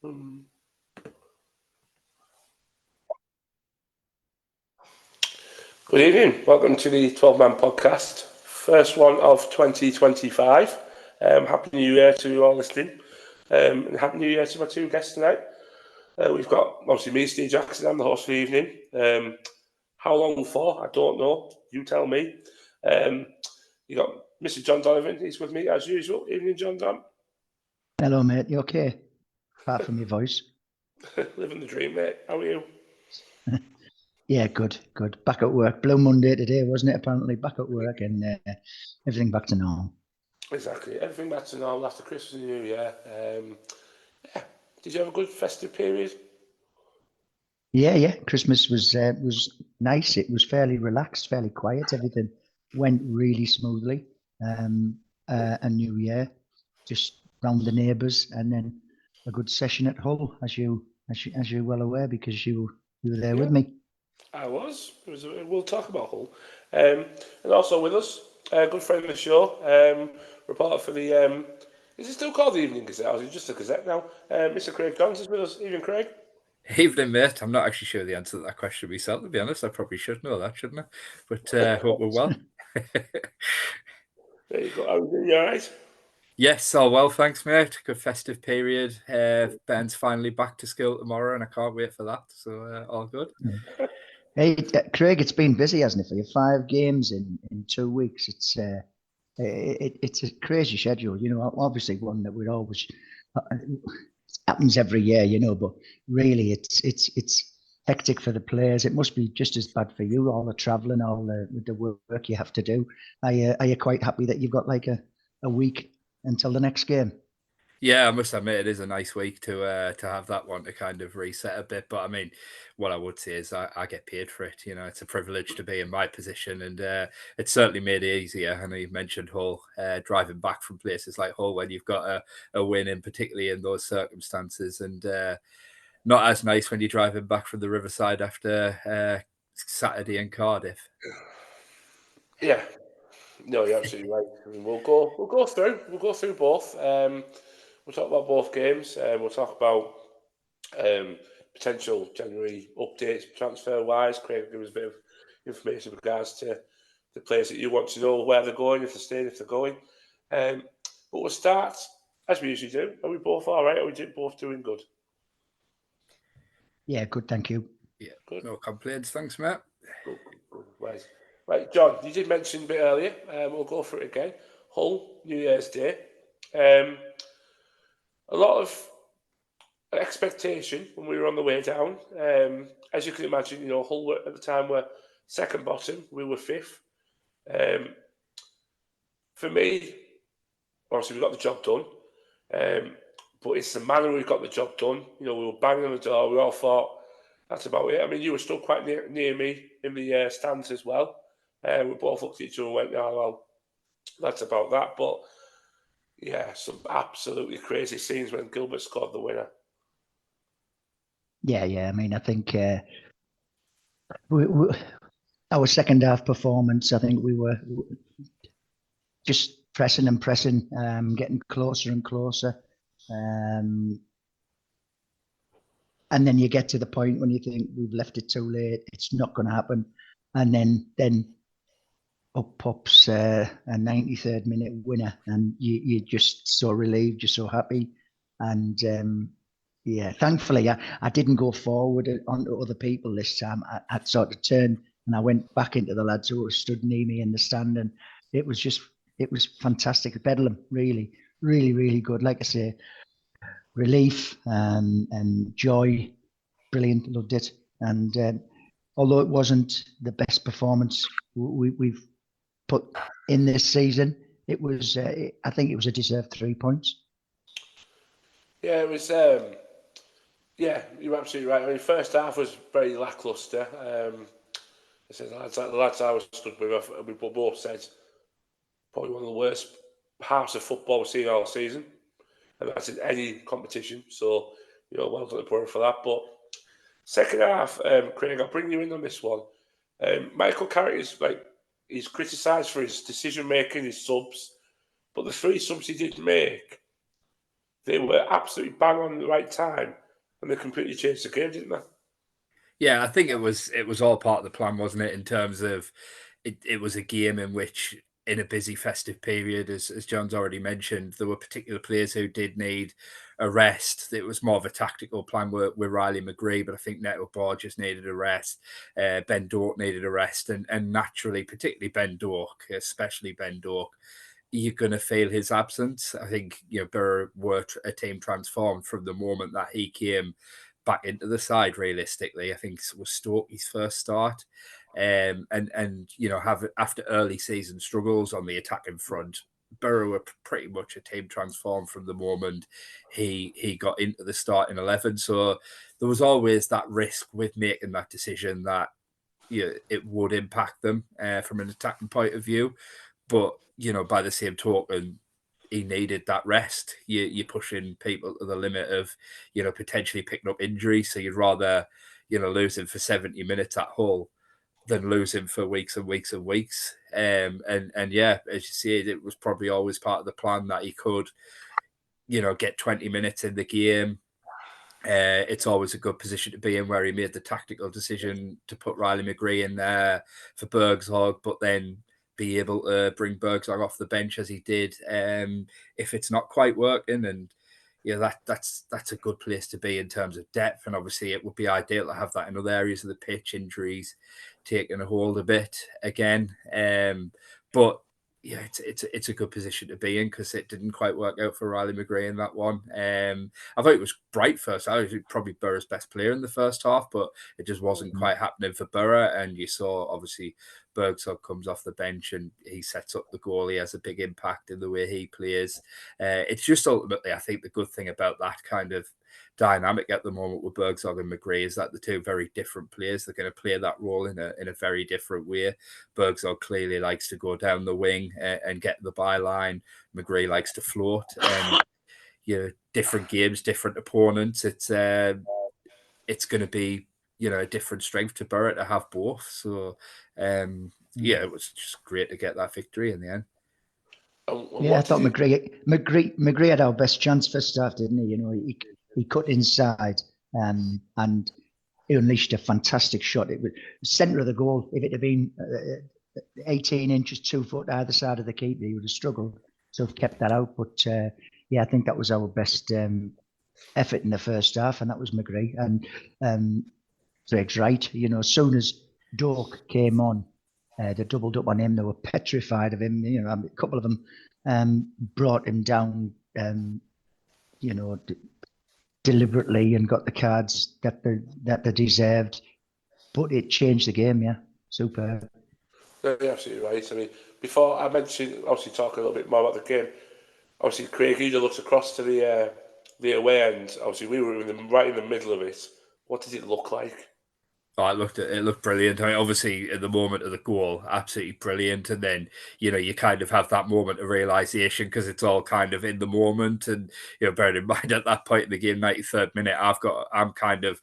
Good evening. Welcome to the 12-Man podcast, first one of 2025. Happy New Year to you all listening, and Happy New Year to my two guests tonight. We've got obviously me, Steve Jackson. I'm the host for the evening. How long for? I don't know. You tell me. You got Mr. John Donovan. He's with me as usual. Evening, John Don. Hello, mate. You okay? Apart from your voice. Living the dream, mate. How are you? Yeah, good. Back at work. Blue Monday today, wasn't it? Apparently, back at work and everything back to normal. Exactly. Everything back to normal after Christmas and New Year. Yeah. Did you have a good festive period? Yeah. Christmas was nice. It was fairly relaxed, fairly quiet. Everything went really smoothly. And New Year, just round the neighbours, and then a good session at Hull, as you're well aware, because you were there with me. I was. We'll talk about Hull. And also with us, a good friend of the show, reporter for the. Is it still called the Evening Gazette, or is it just a Gazette now? Mr. Craig Johns is with us. Evening, Craig. Evening, mate. I'm not actually sure the answer to that question myself, to be honest. I probably should know that, shouldn't I? But hope we're well. There you go. How are you doing? You all right? Yes, all well, thanks, mate. Good festive period. Ben's finally back to school tomorrow, and I can't wait for that. So all good. Hey, Craig, it's been busy, hasn't it, for you? 5 games in 2 weeks. It's a crazy schedule, obviously one that we'd always happens every year, but really it's hectic for the players. It must be just as bad for you, all the travelling, all the work you have to do. Are you quite happy that you've got like a week until the next game? Yeah, I must admit it is a nice week to have that one to kind of reset a bit. But I mean, what I would say is I get paid for it. It's a privilege to be in my position, and it's certainly made it easier. I know you've mentioned Hull, driving back from places like Hull when you've got a win, in particularly in those circumstances, and not as nice when you're driving back from the Riverside after Saturday in Cardiff. Yeah. No, you're absolutely right. I mean, we'll go through both. We'll talk about both games. We'll talk about potential January updates transfer wise. Craig will give us a bit of information with regards to the players that you want to know, where they're going, if they're staying, if they're going. But we'll start as we usually do. Are we both all right? Are we both doing good? Yeah, good. Thank you. Yeah, good. No complaints. Thanks, Matt. Good. Right, John, you did mention a bit earlier. We'll go for it again. Hull, New Year's Day. A lot of expectation when we were on the way down. As you can imagine, Hull at the time were second bottom. We were fifth. For me, obviously we got the job done. But it's the manner we got the job done. We were banging on the door. We all thought that's about it. I mean, you were still quite near me in the stands as well. We both looked at each other and went, "Oh, well, that's about that." But yeah, some absolutely crazy scenes when Gilbert scored the winner. Yeah. I mean, I think our second half performance, I think we were just pressing, getting closer and closer. And then you get to the point when you think we've left it too late, it's not going to happen. And then up pops a 93rd minute winner, and you're just so relieved, you're so happy. And yeah, thankfully I didn't go forward onto other people this time. I sort of turned and I went back into the lads who stood near me in the stand, and it was fantastic. Bedlam, really, really, really good. Like I say, relief and joy, brilliant, loved it. And although it wasn't the best performance we've put in this season, it was. I think it was a deserved 3 points. Yeah, it was. Yeah, you're absolutely right. I mean, first half was very lacklustre. I said the lads I was stood with, we both said probably one of the worst halves of football we've seen all season, and that's in any competition. So, well done to Borough for that. But second half, Craig, I'll bring you in on this one. Michael Carrick he's criticised for his decision making, his subs, but the 3 subs he did make, they were absolutely bang on the right time, and they completely changed the game, didn't they? Yeah, I think it was all part of the plan, wasn't it? In terms of it was a game in which, in a busy festive period, as John's already mentioned, there were particular players who did need a rest. It was more of a tactical plan with Riley McGree, but I think Neto Borges needed a rest. Ben Dork needed a rest, and naturally, particularly Ben Dork, especially Ben Dork, you're going to feel his absence. I think Borough were a team transformed from the moment that he came back into the side. Realistically, I think it was Stokey's first start, and have after early season struggles on the attacking front, Borough were pretty much a team transformed from the moment he got into the starting 11. So there was always that risk with making that decision that it would impact them from an attacking point of view. But by the same token, he needed that rest. You're pushing people to the limit of, potentially picking up injuries. So you'd rather, lose him for 70 minutes at Hull than lose him for weeks and weeks and weeks. And yeah, as you see, it was probably always part of the plan that he could, get 20 minutes in the game. It's always a good position to be in, where he made the tactical decision to put Riley McGree in there for Bergzog, but then be able to bring Bergzog off the bench as he did if it's not quite working. And that's a good place to be in terms of depth. And obviously it would be ideal to have that in other areas of the pitch, injuries taking a hold a bit again. But yeah, it's a good position to be in, because it didn't quite work out for Riley McGree in that one. I thought it was bright first. I was probably Borough's best player in the first half, but it just wasn't quite happening for Borough. And you saw, obviously, Bergzog comes off the bench and he sets up the goal. He has a big impact in the way he plays. It's just ultimately, I think, the good thing about that kind of dynamic at the moment with Bergzog and McGree is that the two very different players. They're going to play that role in a very different way. Bergzog clearly likes to go down the wing and get the byline. McGree likes to float, and different games, different opponents. It's going to be a different strength to Borough to have both. So it was just great to get that victory in the end. Yeah, I thought McGree had our best chance first half, didn't he? He cut inside and he unleashed a fantastic shot. It was centre of the goal. If it had been 18 inches, 2 foot either side of the keeper, he would have struggled to have kept that out. But I think that was our best effort in the first half, and that was McGree. And Greg's right. As soon as Dork came on, they doubled up on him. They were petrified of him. A couple of them brought him down, deliberately, and got the cards that they deserved. But it changed the game. Yeah, super. No, you're absolutely right. I mean, before I mentioned, obviously, talk a little bit more about the game. Obviously, Craig, you looked across to the away end. Obviously, we were right in the middle of it. What did it look like? Oh, it looked brilliant. I mean, obviously, at the moment of the goal, absolutely brilliant. And then, you kind of have that moment of realization, because it's all kind of in the moment. And, bearing in mind at that point in the game, 93rd minute, I'm kind of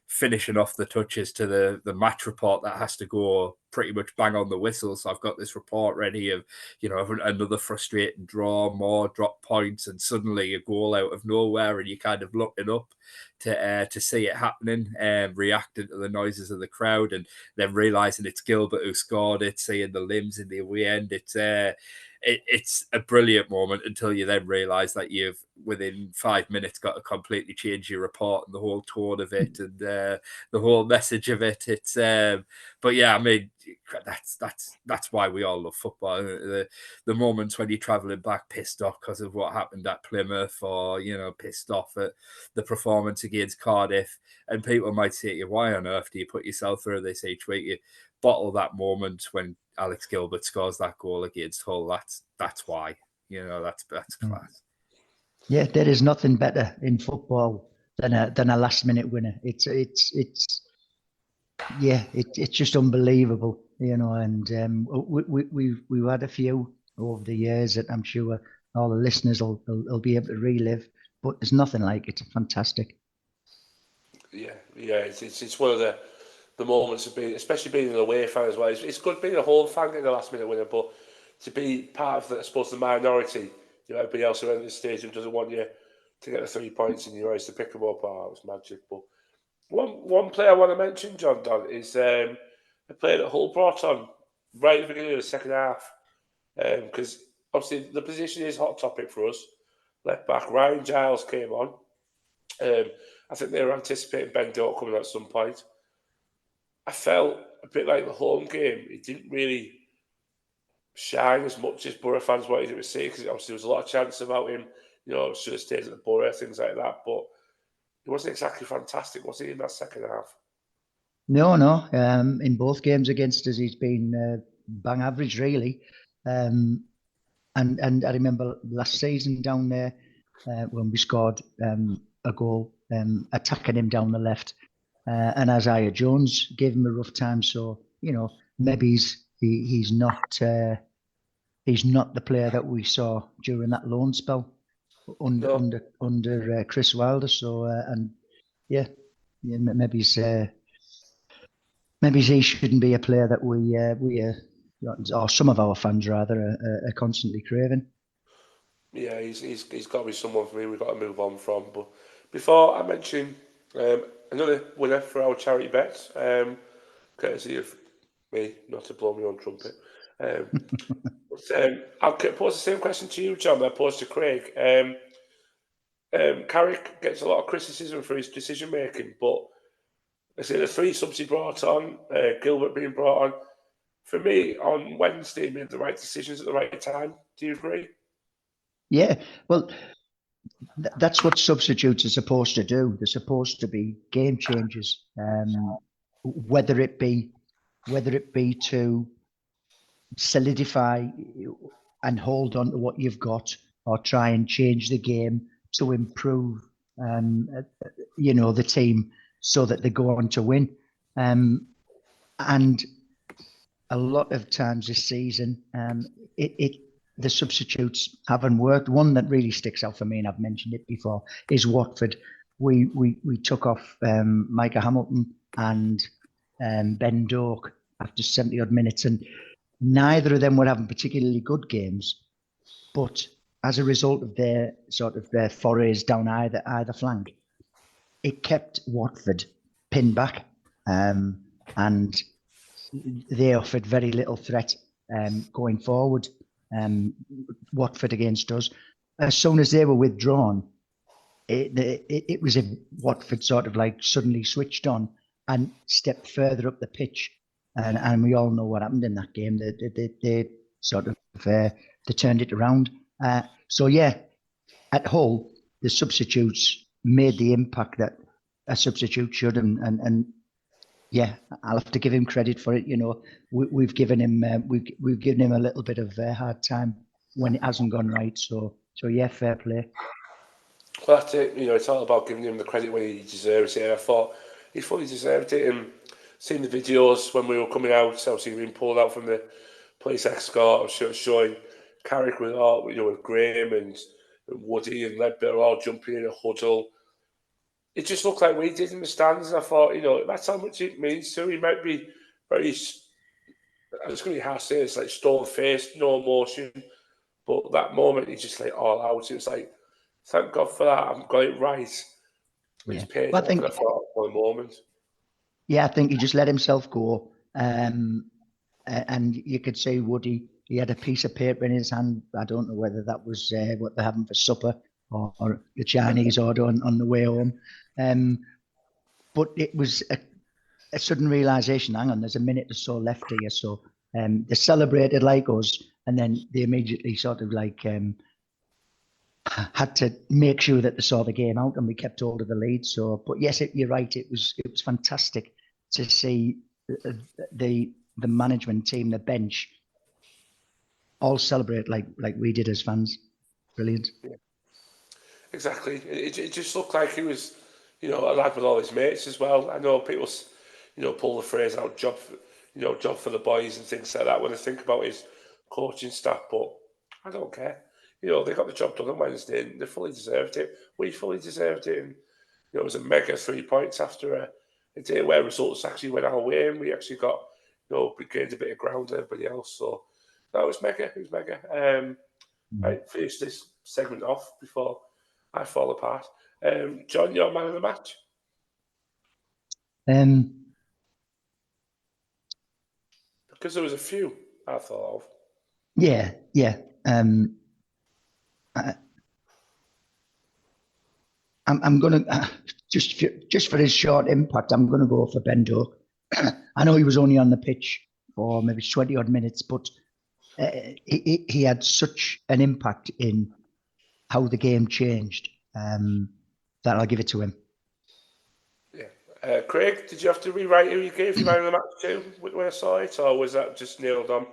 finishing off the touches to the match report that has to go pretty much bang on the whistle. So I've got this report ready of, another frustrating draw, more drop points, and suddenly a goal out of nowhere, and you kind of looking up to see it happening, and reacting to the noises of the crowd, and then realizing it's Gilbert who scored it, seeing the limbs in the away end. It's a brilliant moment until you then realise that you've, within 5 minutes, got to completely change your report and the whole tone of it and the whole message of it. But yeah, I mean, that's why we all love football. The moments when you're travelling back pissed off because of what happened at Plymouth, or pissed off at the performance against Cardiff, and people might say to you, "Why on earth do you put yourself through this each week?" You bottle that moment when Alex Gilbert scores that goal against Hull. That's why. That's class. Yeah, there is nothing better in football than a last minute winner. It's just unbelievable, and we've had a few over the years that I'm sure all the listeners will be able to relive, but there's nothing like it. It's fantastic. Yeah, it's one of the moments of being, especially being an away fan as well. It's good being a home fan getting a last minute winner, but to be part of, I suppose, the minority, everybody else around the stadium doesn't want you to get the 3 points in your eyes to pick them up. Oh, it was magic. But one player I want to mention, John Don, is a player that Hull brought on right at the beginning of the second half. Because obviously the position is hot topic for us. Left back Ryan Giles came on. I think they were anticipating Ben Doak coming at some point. I felt a bit like the home game. It didn't really shine as much as Borough fans wanted it to see, because obviously there was a lot of chance about him. Should have stayed at the Borough, things like that. But it wasn't exactly fantastic, was he, in that second half? No. In both games against us, he's been bang average, really. And I remember last season down there when we scored a goal, attacking him down the left, and Isaiah Jones gave him a rough time. So maybe he's not the player that we saw during that loan spell under Chris Wilder. So maybe he shouldn't be a player that we or some of our fans rather are constantly craving. Yeah, he's got to be someone for me we've got to move on from. But before I mention another winner for our charity bets, courtesy of me, not to blow my own trumpet. I'll pose the same question to you, John, that I posed to Craig. Carrick gets a lot of criticism for his decision making, but I say the 3 subs he brought on, Gilbert being brought on, for me on Wednesday, he made the right decisions at the right time. Do you agree? Yeah, well, that's what substitutes are supposed to do. They're supposed to be game changers. Whether it be to solidify and hold on to what you've got, or try and change the game to improve, the team so that they go on to win. And a lot of times this season, the substitutes haven't worked. One that really sticks out for me, and I've mentioned it before, is Watford. We took off Micah Hamilton and Ben Doak after 70 odd minutes, and neither of them were having particularly good games. But as a result of their forays down either flank, it kept Watford pinned back, and they offered very little threat going forward. Watford against us. As soon as they were withdrawn, it was if Watford sort of like suddenly switched on and stepped further up the pitch, and we all know what happened in that game. They sort of they turned it around. So yeah, at Hull, the substitutes made the impact that a substitute should, and yeah, I'll have to give him credit for it. We've given him we've given him a little bit of a hard time when it hasn't gone right. So yeah, fair play. Well, that's it. It's all about giving him the credit when he deserves it. I thought he fully deserved it. And seeing the videos when we were coming out, obviously being pulled out from the police escort, showing Carrick with Graham and Woody and Ledbetter all jumping in a huddle. It just looked like we did in the stands. And I thought, that's how much it means to him. He might be very, it's going to be hard to say, it's like stone-faced, no emotion. But that moment, he just all out. It was like, thank God for that. I've got it right. Yeah. It's paid Well, off, and I thought for a moment. Yeah, I think he just let himself go. And you could see Woody, he had a piece of paper in his hand. I don't know whether that was what they're having for supper or the Chinese order on the way home. But it was a sudden realization, hang on, there's a minute or so left here. So they celebrated like us, and then they immediately sort of like had to make sure that they saw the game out, and we kept hold of the lead. So, but yes, you're right. It was fantastic to see the management team, the bench, all celebrate like we did as fans. Brilliant. Yeah. Exactly. It just looked like he was, a lad with all his mates as well. I know people, pull the phrase out, job for the boys and things like that when they think about his coaching staff, but I don't care. They got the job done on Wednesday and they fully deserved it. We fully deserved it. And, it was a mega 3 points after a day where results actually went our way and we actually got, we gained a bit of ground to everybody else. So that was mega. It was mega. I finished this segment off before I fall apart. John, your man of the match? Because there was a few I thought of. Yeah. I'm going to just for his short impact. I'm going to go for Ben Doak. I know he was only on the pitch for maybe 20 odd minutes, but he had such an impact in how the game changed that I'll give it to him. Yeah. Craig, did you have to rewrite who you gave your man of the match to when I saw it, or was that just nailed on?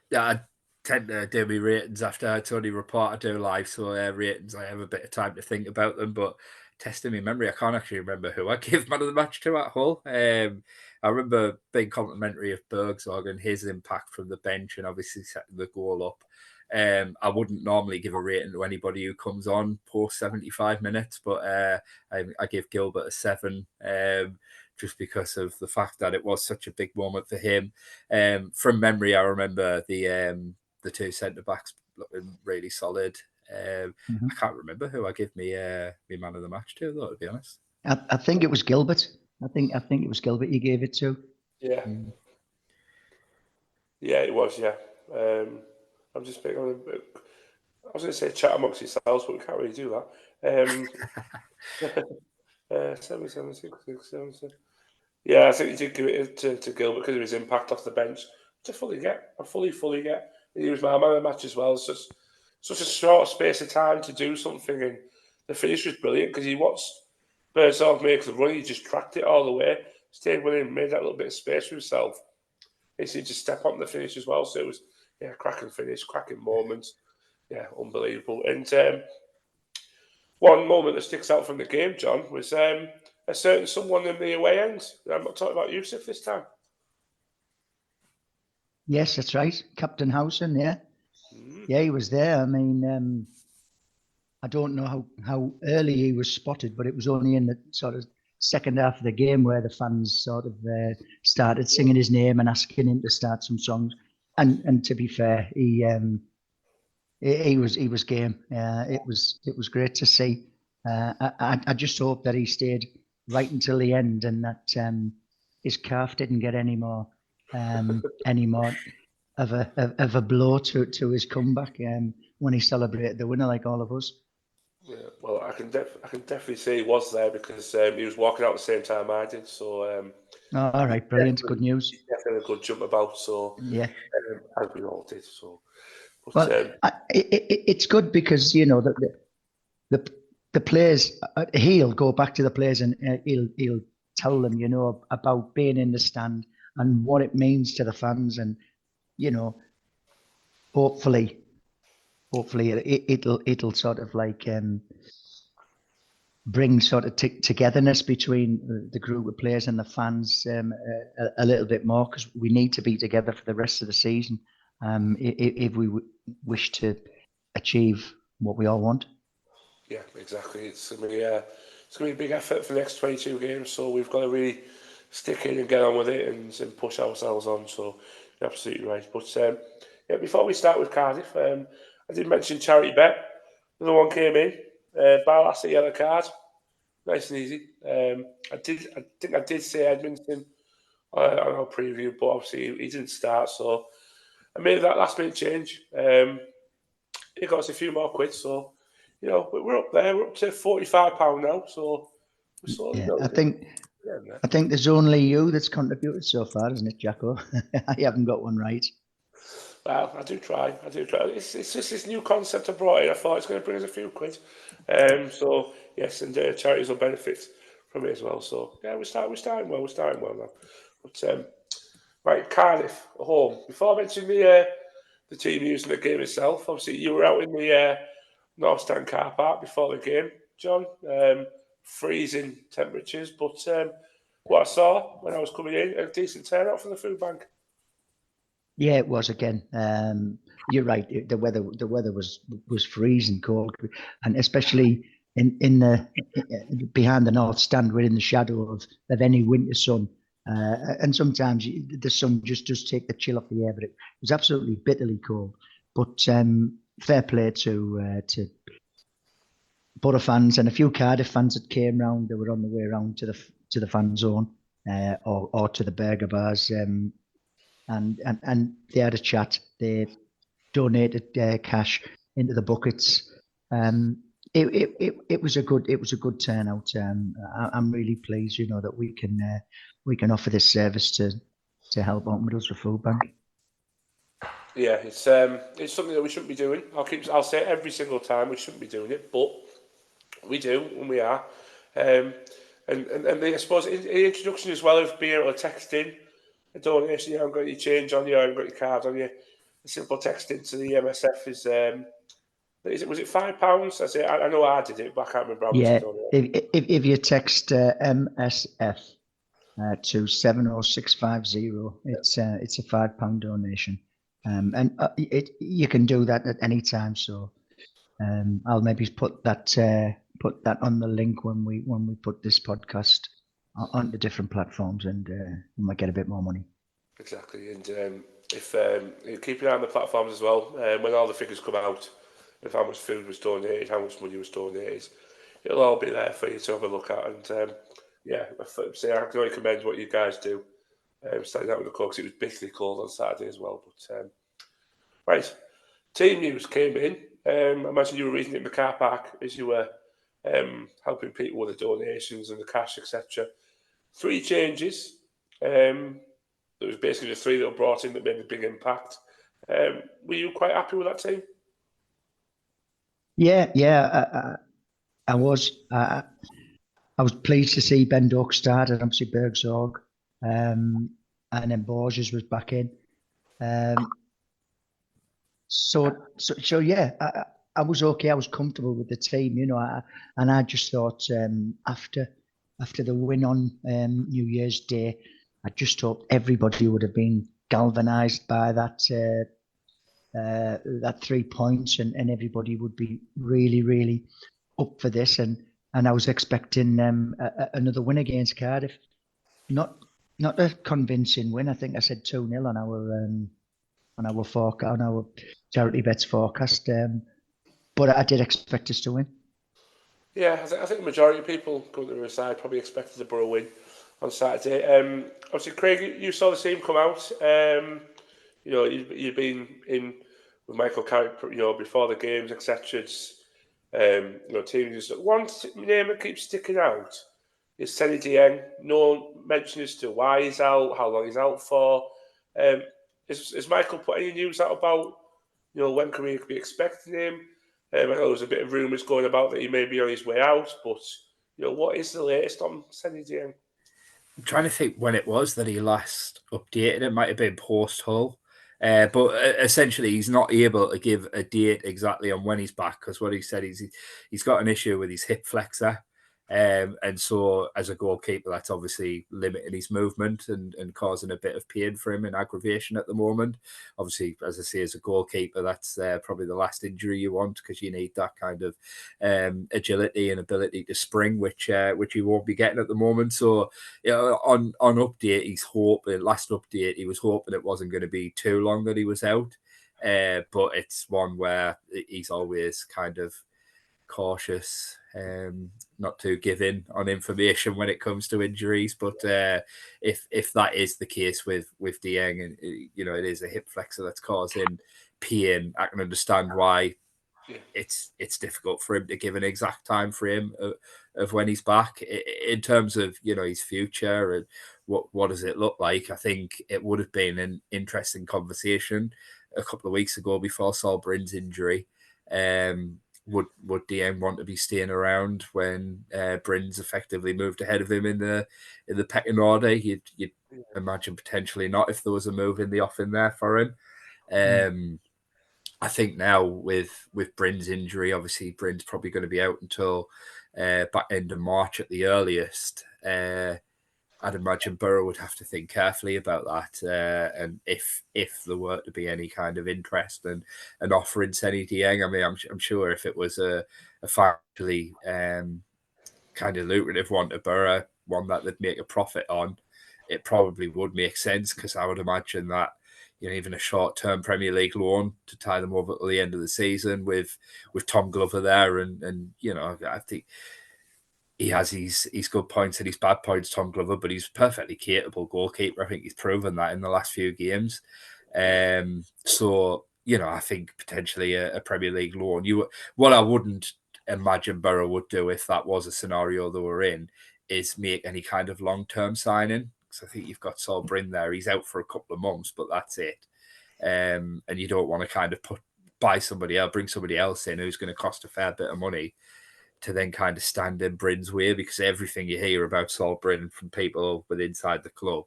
Yeah, I tend to do my ratings after I only report I do live, so ratings I have a bit of time to think about them. But testing my memory, I can't actually remember who I gave man of the match to at Hull. I remember being complimentary of Bergsog and his impact from the bench, and obviously setting the goal up. I wouldn't normally give a rating to anybody who comes on post 75 minutes, but I give Gilbert a 7. Just because of the fact that it was such a big moment for him. From memory, I remember the two centre backs looking really solid. I can't remember who I give me man of the match to, though, to be honest. I think it was Gilbert. I think it was Gilbert you gave it to. Yeah. Yeah, it was. Yeah. I'm just thinking. I was going to say chat amongst yourselves, but we can't really do that. 7. Yeah, I think you did give it to Gilbert because of his impact off the bench. I fully get. He was my man of the match as well. It's just such a short space of time to do something, and the finish was brilliant because he watched Birdsall make the run. He just tracked it all the way, stayed with him, made that little bit of space for himself. He seemed to step on the finish as well. So it was cracking finish, cracking moments. Yeah, unbelievable. And one moment that sticks out from the game, John, was a certain someone in the away end. I'm not talking about Yusuf this time. Yes, that's right. Captain Howson, yeah. Yeah, he was there. I mean, I don't know how early he was spotted, but it was only in the sort of second half of the game where the fans sort of started singing his name and asking him to start some songs. And to be fair, he was game. It was great to see. I just hope that he stayed right until the end and that his calf didn't get any more of a blow to his comeback when he celebrated the winner like all of us. Yeah, well, I can definitely say he was there because he was walking out at the same time I did. So all right, brilliant, good news. Definitely a good jump about. So yeah, as we all did. So, but, well, it's good because you know the players. He'll go back to the players and he'll tell them, you know, about being in the stand and what it means to the fans, and you know, hopefully it'll sort of like bring sort of togetherness between the group of players and the fans a little bit more, because we need to be together for the rest of the season if we wish to achieve what we all want. Yeah, exactly. It's gonna be a big effort for the next 22 games, so we've got to really stick in and get on with it and push ourselves on. So you're absolutely right. But yeah, before we start with Cardiff, I did mention charity bet. Another one came in. Barlas, a yellow card. Nice and easy. I think I did say Edmonton on our preview, but obviously he didn't start, so I made that last minute change. It got us a few more quid, so you know we're up there. We're up to £45 now, so we're slowly building. I think there's only you that's contributed so far, isn't it, Jacko? I haven't got one right. Well, I do try. It's just this new concept I brought in. I thought it's going to bring us a few quid. So yes, and charities will benefit from it as well. So yeah, we're starting well. We're starting well now. But right, Cardiff at home. Before I mention the team using the game itself, obviously you were out in the North Stand car park before the game, John. Freezing temperatures, but what I saw when I was coming in, a decent turnout from the food bank. Yeah, it was again. You're right. The weather was freezing cold, and especially in the behind the North Stand, we're in the shadow of any winter sun. And sometimes the sun just does take the chill off the air, but it was absolutely bitterly cold. But fair play to Borough fans and a few Cardiff fans that came round. They were on the way round to the fan zone or to the burger bars, and they had a chat. They donated cash into the buckets. It was a good turnout. I'm really pleased, that we can offer this service to help out Middlesbrough Food Bank. Yeah, it's something that we shouldn't be doing. I'll say it every single time, we shouldn't be doing it, but we do, and we are. And I suppose in the introduction as well of being able to text in a donation, you haven't got your change on you, you haven't got your card on you. A simple text into the MSF was it £5? I know I did it, but I can't remember how much I donated. If you text MSF to 70650, it's a £5 donation, and you can do that at any time. So I'll maybe put that on the link when we put this podcast on the different platforms, and we might get a bit more money. Exactly, and if you keep an eye on the platforms as well, when all the figures come out of how much food was donated, how much money was donated, it'll all be there for you to have a look at. And yeah, I can only commend what you guys do. Starting out with the call, because it was bitterly cold on Saturday as well. But right, team news came in. I imagine you were reading it in the car park as you were helping people with the donations and the cash, etc. 3 changes. There was basically the 3 that were brought in that made a big impact. Were you quite happy with that team? Yeah, I was. I was pleased to see Ben Doak start, and obviously Bergzorg, and then Borges was back in. So yeah, I was okay. I was comfortable with the team, and I just thought after the win on New Year's Day, I just hoped everybody would have been galvanised by that 3 points, and everybody would be really, really up for this. And I was expecting another win against Cardiff. Not a convincing win. I think I said 2-0 on our forecast, on our charity bets forecast. But I did expect us to win. Yeah, I think the majority of people going to the side probably expected the Borough win on Saturday. Obviously, Craig, you saw the team come out. You've been in with Michael Carrick, before the games, etc. Teams. One name that keeps sticking out is Senny Dieng. No mention as to why he's out, how long he's out for. Has Michael put any news out about, when can we be expecting him? I know there's a bit of rumours going about that he may be on his way out, but what is the latest on Senny Dieng? I'm trying to think when it was that he last updated. It might have been post Hull. But essentially, he's not able to give a date exactly on when he's back, because what he said is he's got an issue with his hip flexor. And so as a goalkeeper, that's obviously limiting his movement and causing a bit of pain for him and aggravation at the moment. Obviously, as I say, as a goalkeeper, that's probably the last injury you want, because you need that kind of agility and ability to spring, which he won't be getting at the moment. So, on update, last update, he was hoping it wasn't going to be too long that he was out. But it's one where he's always kind of cautious, not to give in on information when it comes to injuries. But if that is the case with Dieng, and it is a hip flexor that's causing pain, I can understand why it's difficult for him to give an exact time frame of when he's back. In terms of his future and what does it look like, I think it would have been an interesting conversation a couple of weeks ago before Saul Bryn's injury. Would Dieng want to be staying around when Bryn's effectively moved ahead of him in the pecking order? You'd imagine potentially not, if there was a move in the offing there for him. I think now with Bryn's injury, obviously Bryn's probably going to be out until back end of March at the earliest. I'd imagine Borough would have to think carefully about that, and if there were to be any kind of interest and an offer in Senny Dieng. I mean, I'm sure if it was a financially kind of lucrative one to Borough, one that they'd make a profit on, it probably would make sense, because I would imagine that even a short-term Premier League loan to tie them over at the end of the season with Tom Glover there, and I think he has his good points and his bad points, Tom Glover, but he's a perfectly capable goalkeeper. I think he's proven that in the last few games. So I think potentially a Premier League loan. What I wouldn't imagine Borough would do if that was a scenario they were in is make any kind of long-term signing. Because I think you've got Saul Bryn there. He's out for a couple of months, but that's it. And you don't want to kind of bring somebody else in who's going to cost a fair bit of money to then kind of stand in Bryn's way, because everything you hear about Saul Bryn from people inside the club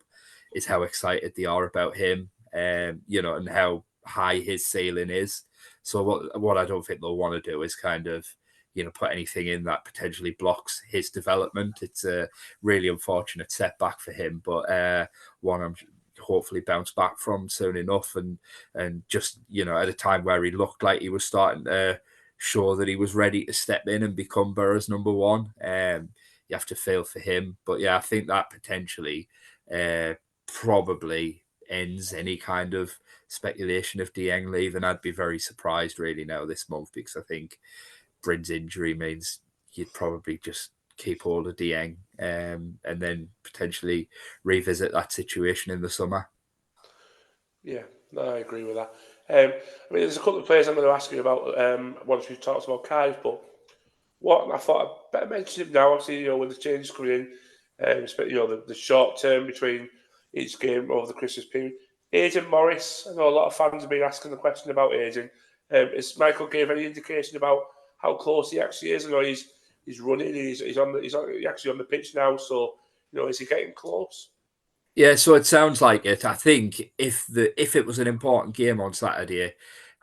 is how excited they are about him, and how high his ceiling is. So what I don't think they'll want to do is kind of put anything in that potentially blocks his development. It's a really unfortunate setback for him, but one I'm hopefully bounce back from soon enough, and just at a time where he looked like he was starting to show that he was ready to step in and become Borough's number one. You have to feel for him, but yeah, I think that potentially probably ends any kind of speculation of Dieng leaving. I'd be very surprised really now this month, because I think Bryn's injury means you'd probably just keep hold of Dieng, and then potentially revisit that situation in the summer. Yeah, no, I agree with that. I mean, there's a couple of players I'm going to ask you about once we've talked about Cardiff, but what I thought I'd better mention him now. Obviously, with the changes coming in, the short term between each game over the Christmas period. Aidan Morris, I know a lot of fans have been asking the question about Aidan. Has Michael gave any indication about how close he actually is? I know he's running, he's actually on the pitch now, so is he getting close? Yeah, so it sounds like it. I think if it was an important game on Saturday,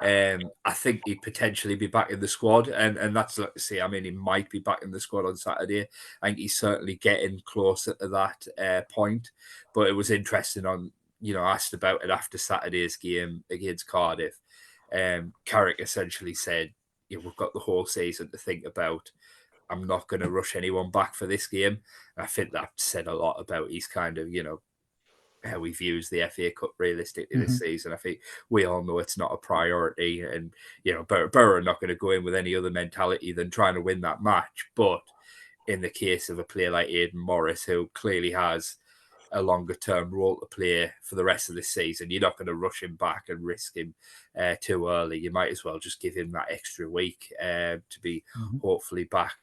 I think he'd potentially be back in the squad, and that's like to say. I mean, he might be back in the squad on Saturday. I think he's certainly getting closer to that point. But it was interesting asked about it after Saturday's game against Cardiff. Carrick essentially said, we've got the whole season to think about. I'm not going to rush anyone back for this game. I think that said a lot about his kind of, how he views the FA Cup realistically this season. I think we all know it's not a priority, and Borough are not going to go in with any other mentality than trying to win that match. But in the case of a player like Aidan Morris, who clearly has a longer term role to play for the rest of the season, you're not going to rush him back and risk him too early. You might as well just give him that extra week to be hopefully back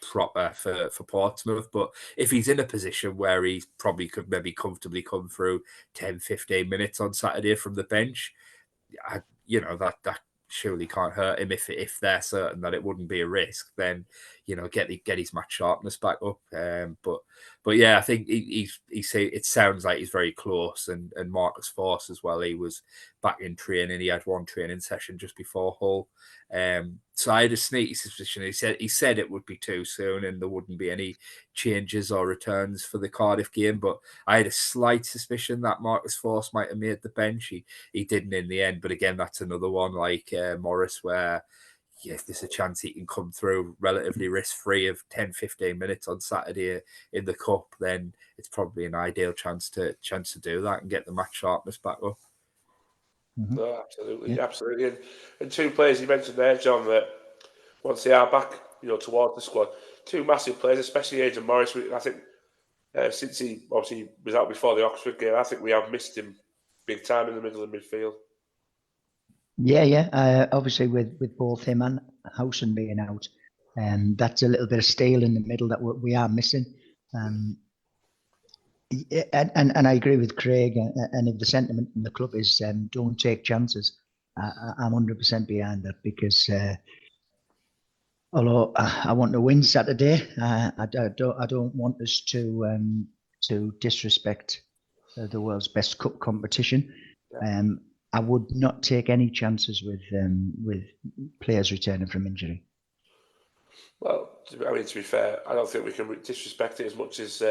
proper for Portsmouth. But if he's in a position where he probably could maybe comfortably come through 10-15 minutes on Saturday from the bench, that surely can't hurt him. If they're certain that it wouldn't be a risk, then get his match sharpness back up. But yeah, I think it sounds like he's very close, and Marcus Force as well. He was back in training. He had one training session just before Hull. So I had a sneaky suspicion. He said it would be too soon and there wouldn't be any changes or returns for the Cardiff game. But I had a slight suspicion that Marcus Force might have made the bench. He didn't in the end. But again, that's another one like Morris, where if there's a chance he can come through relatively risk-free of 10-15 minutes on Saturday in the Cup, then it's probably an ideal chance to do that and get the match sharpness back up. No, absolutely. And two players you mentioned there, John, that once they are back, towards the squad, two massive players, especially Aidan Morris. I think since he obviously was out before the Oxford game, I think we have missed him big time in the middle of midfield. Yeah. Obviously, with both him and Howson being out, that's a little bit of steel in the middle that we are missing. And I agree with Craig. And if the sentiment in the club is don't take chances, I'm 100% behind that, because although I want to win Saturday, I don't want us to disrespect the world's best cup competition. I would not take any chances with players returning from injury. Well, to be fair, I don't think we can disrespect it as much as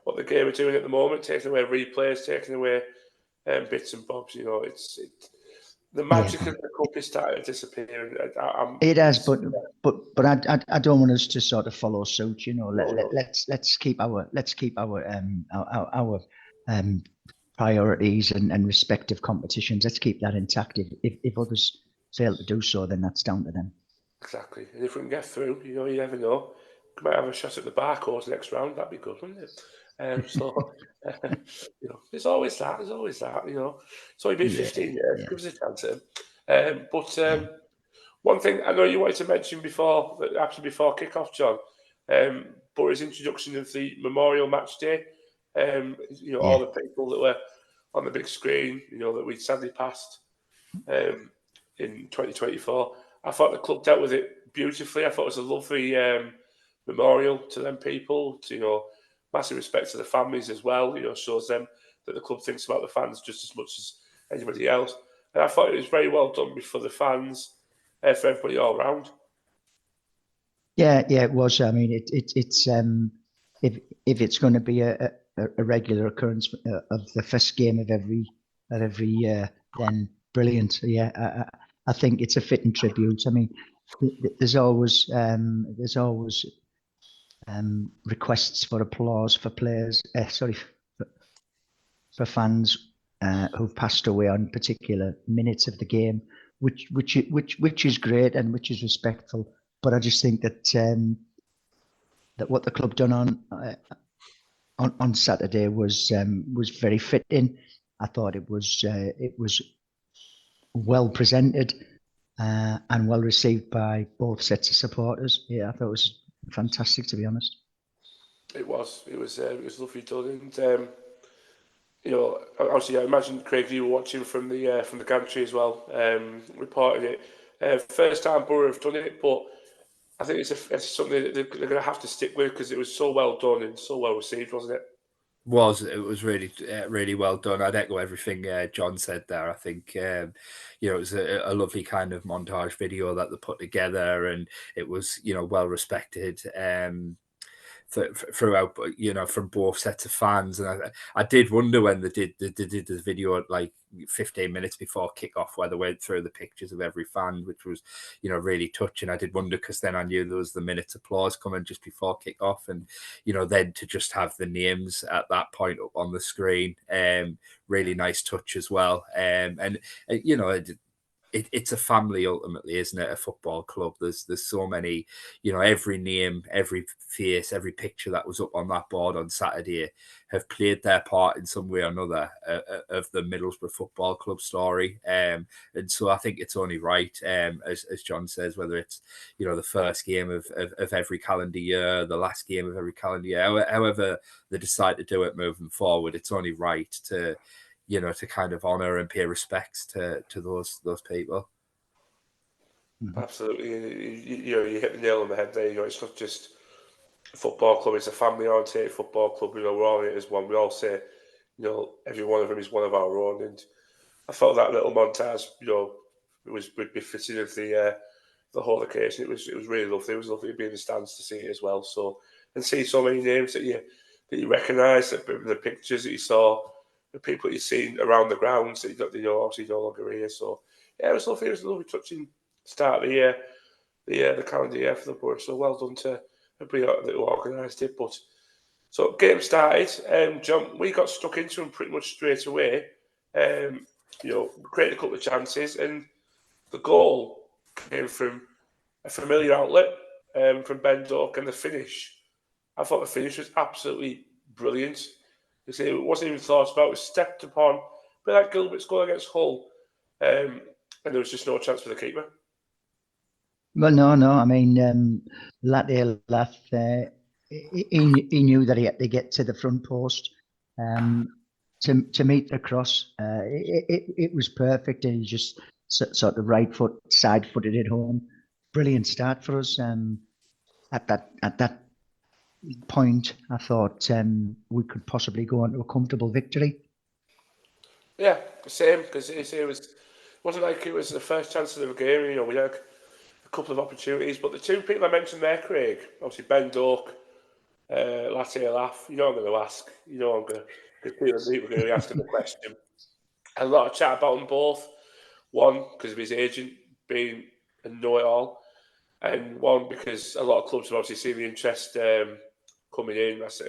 what the game are doing at the moment, taking away replays, taking away bits and bobs. The magic of the cup is starting to disappear. It has, but I don't want us to sort of follow suit. Let's keep our priorities and respective competitions. Let's keep that intact. If others fail to do so, then that's down to them. Exactly. And if we can get through, you never know. We might have a shot at the Barcodes next round. That'd be good, wouldn't it? So, there's always that. There's always that. It's only been 15 years. Yeah. Give us a chance. But one thing I know you wanted to mention before kick-off, John, but his introduction of the Memorial Match Day. All the people that were on the big screen, that we sadly passed in 2024. I thought the club dealt with it beautifully. I thought it was a lovely memorial to them people. Massive respect to the families as well. Shows them that the club thinks about the fans just as much as anybody else. And I thought it was very well done for the fans, for everybody all round. Yeah, it was. I mean, it's if it's going to be a regular occurrence of the first game of every year, then brilliant. Yeah, I think it's a fitting tribute. I mean, there's always requests for applause for players. For fans who've passed away on particular minutes of the game, which is great and which is respectful. But I just think that that what the club done on Saturday was very fitting. I thought it was well presented and well received by both sets of supporters. Yeah, I thought it was fantastic, to be honest. It was lovely done, and obviously I imagine Craig, you were watching from the gantry as well, reporting it. First time Borough have done it, but I think it's something that they're going to have to stick with because it was so well done and so well received, wasn't it? It was really really well done. I'd echo everything John said there. I think it was a lovely kind of montage video that they put together, and it was well respected throughout, from both sets of fans. And I did wonder when they did the video at like 15 minutes before kickoff, where they went through the pictures of every fan, which was really touching. I did wonder because then I knew there was the minute's applause coming just before kickoff, and then to just have the names at that point up on the screen, really nice touch as well. And it's a family ultimately, isn't it? A football club. There's so many, every name, every face, every picture that was up on that board on Saturday have played their part in some way or another of the Middlesbrough Football Club story. And so I think it's only right, as John says, whether it's the first game of every calendar year, the last game of every calendar year, however they decide to do it moving forward, it's only right to kind of honour and pay respects to those people. Absolutely. You hit the nail on the head there. It's not just a football club, it's a family-oriented football club. We're all in it as one. We all say, every one of them is one of our own. And I felt that little montage, would be fitting of the whole occasion. It was really lovely. It was lovely to be in the stands to see it as well. So, and see so many names that you recognise, the pictures that you saw, the people you've seen around the grounds that obviously no longer here. So yeah, it was lovely. It was a lovely touching start of the year, the calendar year for the Borough. So well done to everybody who organised it. But so game started, John, we got stuck into them pretty much straight away. Created a couple of chances, and the goal came from a familiar outlet from Ben Doak, and the finish. I thought the finish was absolutely brilliant. It wasn't even thought about. It was stepped upon, a bit like Gilbert's goal against Hull, and there was just no chance for the keeper. Well, no. I mean, Latte he knew that he had to get to the front post to meet the cross. It was perfect, and he just sort of right foot, side footed it home. Brilliant start for us. At that point, I thought we could possibly go on to a comfortable victory. Yeah, same, because it wasn't like it was the first chance of the game. We had a couple of opportunities, but the two people I mentioned there, Craig, obviously Ben Doak, Latte Laugh. I'm going to ask. I'm going to, because people are going to be asking the question. A lot of chat about them both. One, because of his agent being a know-it-all, and one because a lot of clubs have obviously seen the interest coming in. That's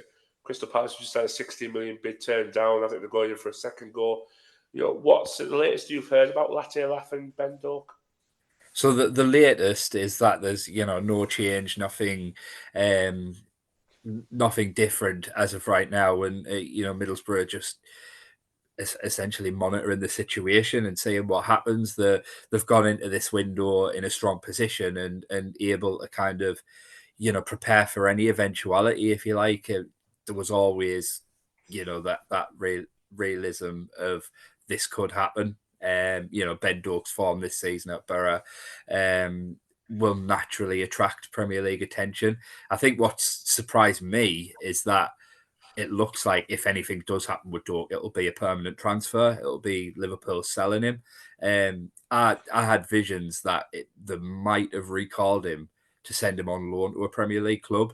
Crystal Palace just had a 60 million bid turned down. I think they're going in for a second goal. What's the latest you've heard about Latte Laff and Ben Doak? So the latest is that there's no change, nothing different as of right now, and Middlesbrough just essentially monitoring the situation and seeing what happens. They've gone into this window in a strong position and able to kind of prepare for any eventuality, if you like. There was always that realism of this could happen. Ben Doak's form this season at Borough will naturally attract Premier League attention. I think what's surprised me is that it looks like if anything does happen with Doak, it'll be a permanent transfer. It'll be Liverpool selling him. I had visions that they might have recalled him to send him on loan to a Premier League club,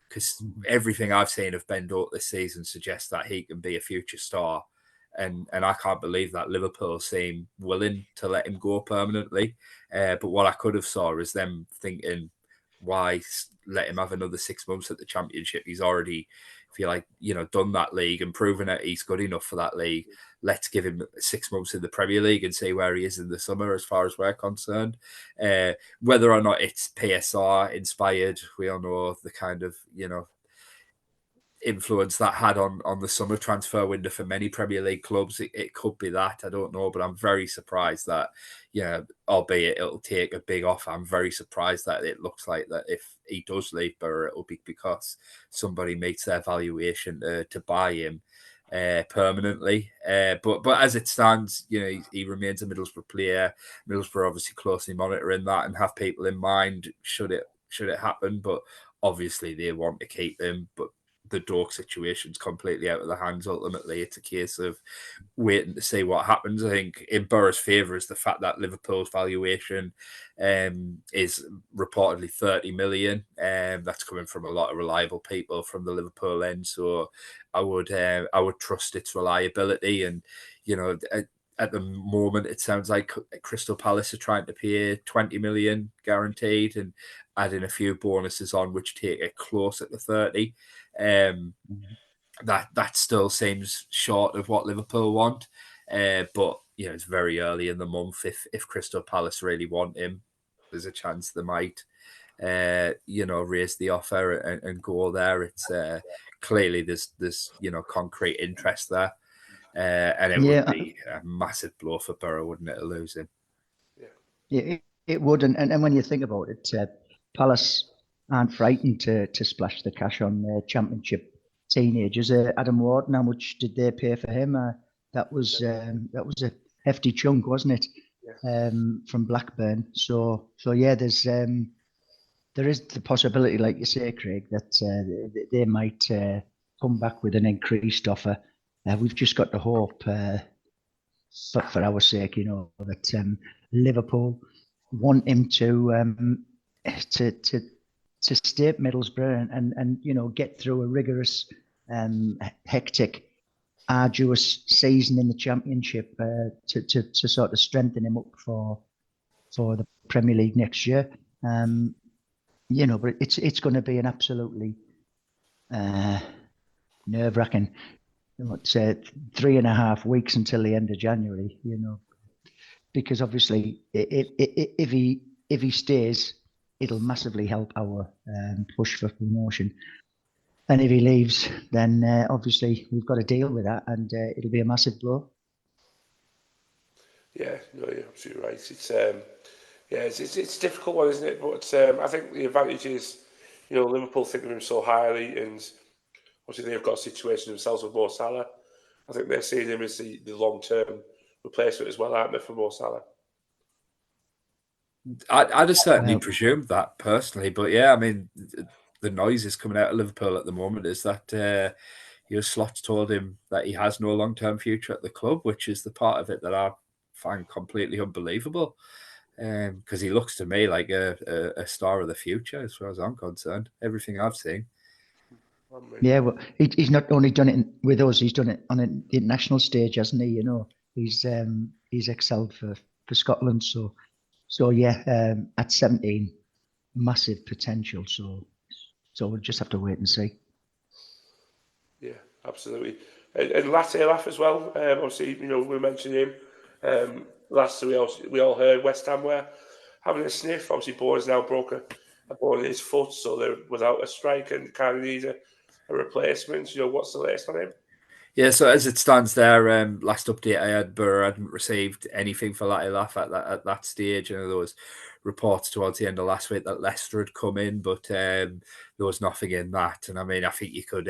because everything I've seen of Ben Doak this season suggests that he can be a future star. And I can't believe that Liverpool seem willing to let him go permanently. But what I could have saw is them thinking, why let him have another 6 months at the Championship? He's already, feel like, done that league and proven that he's good enough for that league. Let's give him 6 months in the Premier League and see where he is in the summer, as far as we're concerned. Whether or not it's PSR inspired, we all know the kind of, influence that had on the summer transfer window for many Premier League clubs. It could be that, I don't know, but I'm very surprised that, albeit it'll take a big offer, I'm very surprised that it looks like that if he does leave Borough, it'll be because somebody meets their valuation to buy him permanently. But as it stands, he remains a Middlesbrough player. Middlesbrough obviously closely monitoring that and have people in mind should it happen. But obviously they want to keep him. But the Doak situation's completely out of their hands. Ultimately, it's a case of waiting to see what happens. I think in Borough's favour is the fact that Liverpool's valuation is reportedly 30 million. That's coming from a lot of reliable people from the Liverpool end. So I would trust its reliability. And at the moment, it sounds like Crystal Palace are trying to pay 20 million guaranteed and adding a few bonuses on, which take it close at the 30. That still seems short of what Liverpool want. But it's very early in the month. If Crystal Palace really want him, there's a chance they might raise the offer and go there. It's clearly there's concrete interest there. And it would be a massive blow for Borough, wouldn't it, to lose him? Yeah, it would. And when you think about it, Palace aren't frightened to splash the cash on their Championship teenagers. Adam Wharton, how much did they pay for him? That was a hefty chunk, wasn't it? Yeah. From Blackburn. So yeah, there is the possibility, like you say, Craig, that they might come back with an increased offer. We've just got to hope, for our sake, that Liverpool want him to stay at Middlesbrough and get through a rigorous, hectic, arduous season in the Championship to sort of strengthen him up for the Premier League next year. But it's going to be an absolutely nerve-wracking. Let's say 3.5 weeks until the end of January. Because obviously, if he stays, it'll massively help our push for promotion. And if he leaves, then obviously we've got to deal with that, and it'll be a massive blow. Yeah, no, you're absolutely right. It's it's a difficult one, isn't it? But I think the advantage is, Liverpool think of him so highly, and obviously they've got a situation themselves with Mo Salah. I think they're seeing him as the long-term replacement as well, aren't they, for Mo Salah? I'd have certainly presumed that personally, but yeah, I mean, the noise is coming out of Liverpool at the moment is that Slot's told him that he has no long-term future at the club, which is the part of it that I find completely unbelievable. Because he looks to me like a star of the future, as far as I'm concerned. Everything I've seen. Yeah, well, he's not only done it with us; he's done it on an international stage, hasn't he? He's excelled for Scotland. So yeah, at 17, massive potential. So we'll just have to wait and see. Yeah, absolutely. And Latte Laugh as well. Obviously, we mentioned him. Last we all heard West Ham were having a sniff. Obviously, Bourne's now broke a bone in his foot, so they're without a striker and kind of need a replacement. What's the latest on him? Yeah, so as it stands there, last update I had, Borough hadn't received anything for Latte Laugh at that stage. There was reports towards the end of last week that Leicester had come in, but there was nothing in that. And I mean, I think you could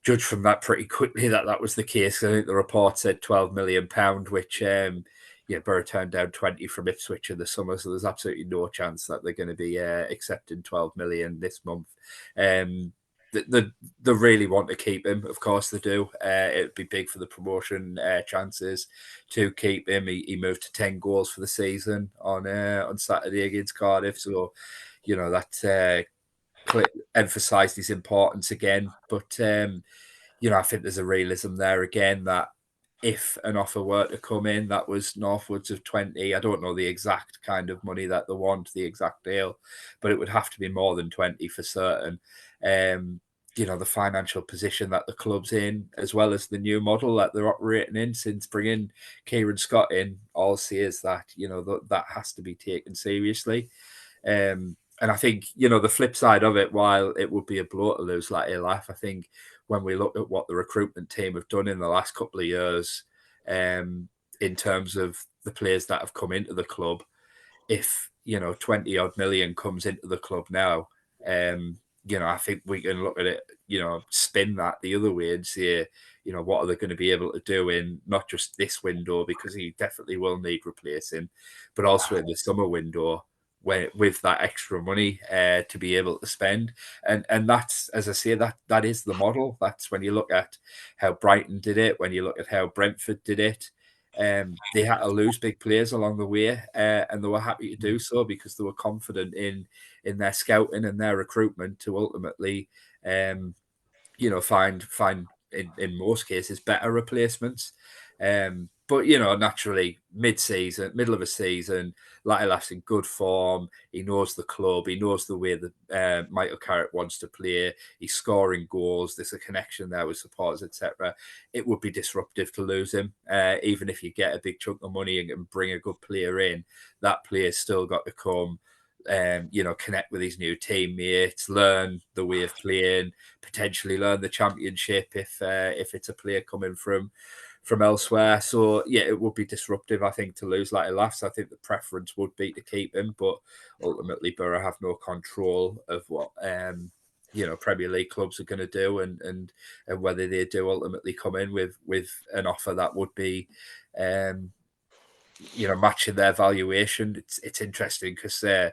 judge from that pretty quickly that was the case. I think the report said £12 million, which Borough turned down 20 from Ipswich in the summer, so there's absolutely no chance that they're going to be accepting 12 million this month. They really want to keep him. Of course they do. It'd be big for the promotion chances to keep him. He moved to 10 goals for the season on Saturday against Cardiff. So, that emphasised his importance again. But, I think there's a realism there again that if an offer were to come in that was northwards of 20, I don't know the exact kind of money that they want, the exact deal, but it would have to be more than 20 for certain. The financial position that the club's in, as well as the new model that they're operating in since bringing Kieran Scott in, all says that, that has to be taken seriously. And I think, the flip side of it, while it would be a blow to lose Latte Laugh, I think when we look at what the recruitment team have done in the last couple of years, in terms of the players that have come into the club, if 20 odd million comes into the club now, I think we can look at it, spin that the other way and say, what are they going to be able to do in not just this window, because he definitely will need replacing, but also in the summer window, with that extra money to be able to spend. And that's, as I say, that is the model. That's when you look at how Brighton did it, when you look at how Brentford did it. They had to lose big players along the way, and they were happy to do so because they were confident in their scouting and their recruitment to ultimately, find in most cases better replacements. But naturally, middle of a season, Latte Laugh's in good form. He knows the club. He knows the way that Michael Carrick wants to play. He's scoring goals. There's a connection there with supporters, etc. It would be disruptive to lose him, even if you get a big chunk of money and bring a good player in. That player's still got to come. Connect with his new teammates, learn the way of playing, potentially learn the championship if it's a player coming from elsewhere. So yeah, it would be disruptive, I think, to lose Latte Laughs. I think the preference would be to keep him, but ultimately Borough have no control of what Premier League clubs are going to do and whether they do ultimately come in with an offer that would be matching their valuation. It's interesting because they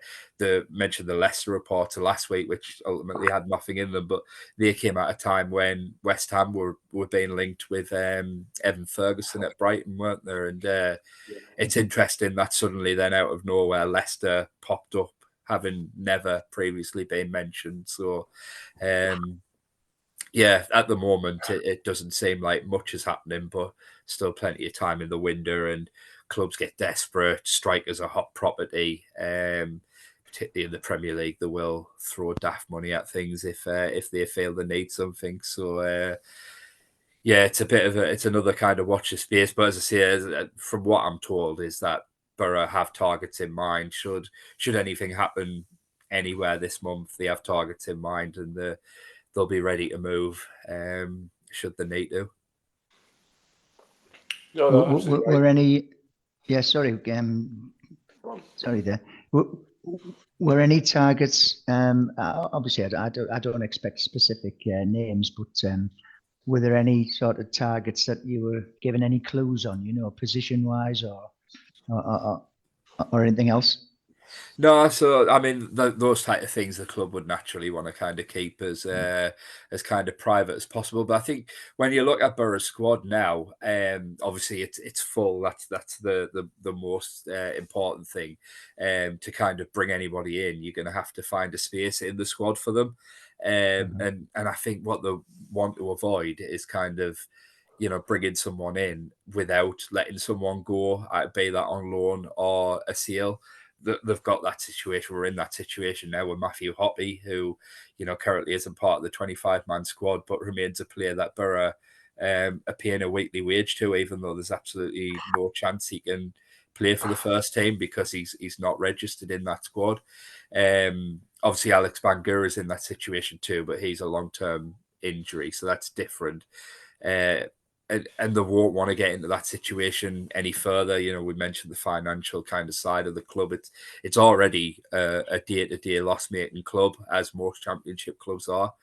mentioned the Leicester reporter last week, which ultimately had nothing in them, but they came at a time when West Ham were being linked with Evan Ferguson at Brighton, weren't there? And it's interesting that suddenly then out of nowhere Leicester popped up, having never previously been mentioned. So at the moment it doesn't seem like much is happening, but still plenty of time in the window, and clubs get desperate. Strikers are hot property, particularly in the Premier League. They will throw daft money at things if they feel they need something. So it's another kind of watch the space. But as I say, from what I'm told, is that Borough have targets in mind. Should anything happen anywhere this month, they have targets in mind, and they'll be ready to move should they need to. No, absolutely were right. any? Yeah, sorry. Sorry there. Were any targets? Obviously, I don't expect specific names, but were there any sort of targets that you were given any clues on? Position wise or anything else? No, so I mean those type of things the club would naturally want to kind of keep as kind of private as possible. But I think when you look at Borough's squad now, obviously it's full. That's the most important thing. To kind of bring anybody in, you're going to have to find a space in the squad for them. And I think what they want to avoid is kind of bringing someone in without letting someone go, be that on loan or a sale. they've got that situation. We're in that situation now with Matthew Hoppy, who, currently isn't part of the 25-man squad, but remains a player that Borough are paying a weekly wage to, even though there's absolutely no chance he can play for the first team because he's not registered in that squad. Obviously, Alex Bangura is in that situation too, but he's a long-term injury, so that's different. And they won't want to get into that situation any further. We mentioned the financial kind of side of the club. It's already a day-to-day loss-making club, as most Championship clubs are.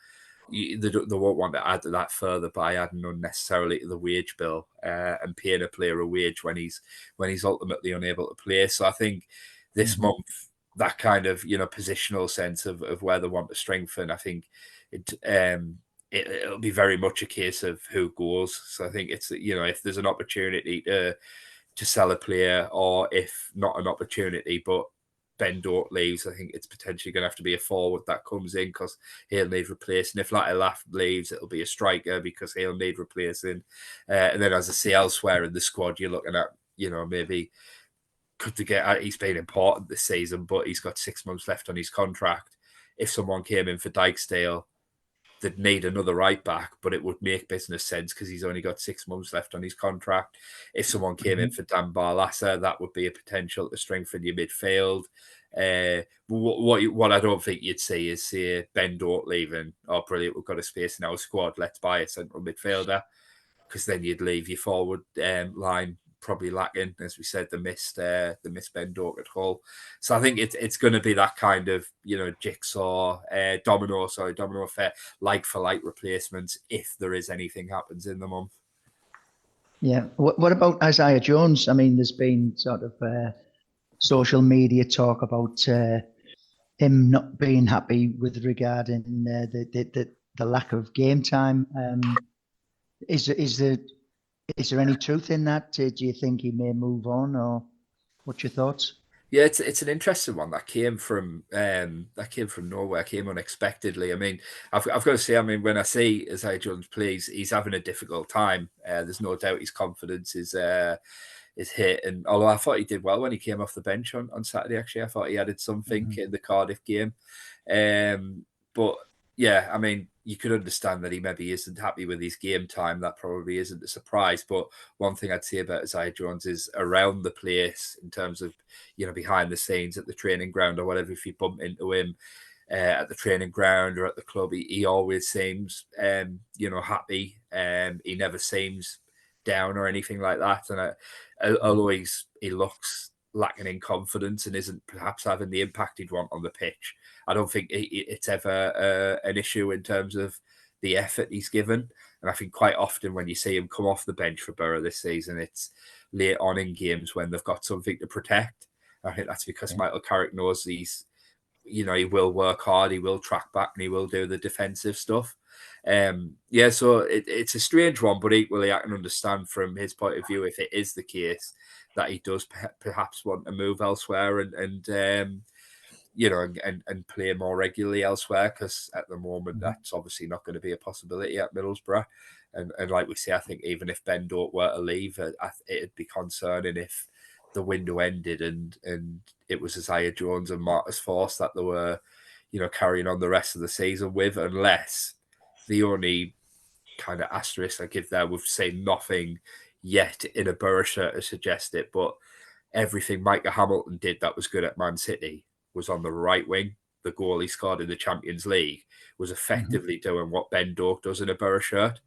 They won't want to add to that further by adding unnecessarily to the wage bill and paying a player a wage when he's ultimately unable to play. So I think this month, that kind of positional sense of where they want to strengthen, I think it'll be very much a case of who goes. So I think it's if there's an opportunity to sell a player, or if not an opportunity, but Ben Doak leaves, I think it's potentially going to have to be a forward that comes in because he'll need replacing. If Latif leaves, it'll be a striker because he'll need replacing. And then, as I see elsewhere in the squad, you're looking at, maybe could to get. He's been important this season, but he's got 6 months left on his contract. If someone came in for Dijksteel, they'd need another right back, but it would make business sense because he's only got 6 months left on his contract. If someone came in for Dan Barlaser, that would be a potential to strengthen your midfield. What I don't think you'd see is Ben Doak leaving. Oh, brilliant! We've got a space in our squad. Let's buy a central midfielder, because then you'd leave your forward line probably lacking, as we said, the missed Ben Doak at Hull. So I think it's going to be that kind of jigsaw domino effect, like for like replacements if there is anything happens in the month. Yeah. What about Isaiah Jones? I mean, there's been sort of social media talk about him not being happy with regarding the lack of game time. Is there any truth in that? Do you think he may move on, or what's your thoughts? Yeah, it's an interesting one that came from nowhere, came unexpectedly. I mean, I've got to say, I mean, when I see Isaiah Jones plays, he's having a difficult time. There's no doubt his confidence is hit, and although I thought he did well when he came off the bench on Saturday, actually, I thought he added something in the Cardiff game. But yeah, I mean, you could understand that he maybe isn't happy with his game time. That probably isn't a surprise. But one thing I'd say about Isaiah Jones is around the place, in terms of behind the scenes at the training ground or whatever. If you bump into him at the training ground or at the club, he always seems happy. He never seems down or anything like that. And although he looks lacking in confidence and isn't perhaps having the impact he'd want on the pitch, I don't think it's ever an issue in terms of the effort he's given. And I think quite often when you see him come off the bench for Borough this season, it's late on in games when they've got something to protect. I think that's because Michael Carrick knows he will work hard, he will track back, and he will do the defensive stuff. So it's a strange one, but equally I can understand from his point of view if it is the case that he does perhaps want to move elsewhere and play more regularly elsewhere, because at the moment that's obviously not going to be a possibility at Middlesbrough. And like we say, I think even if Ben Doak were to leave, it'd be concerning if the window ended and it was Isaiah Jones and Marcus Forss that they were, carrying on the rest of the season with, unless the only kind of asterisk I give there, we've seen nothing yet in a Borough shirt to suggest it, but everything Micah Hamilton did that was good at Man City was on the right wing. The goal he scored in the Champions League was effectively doing what Ben Doak does in a Borough shirt.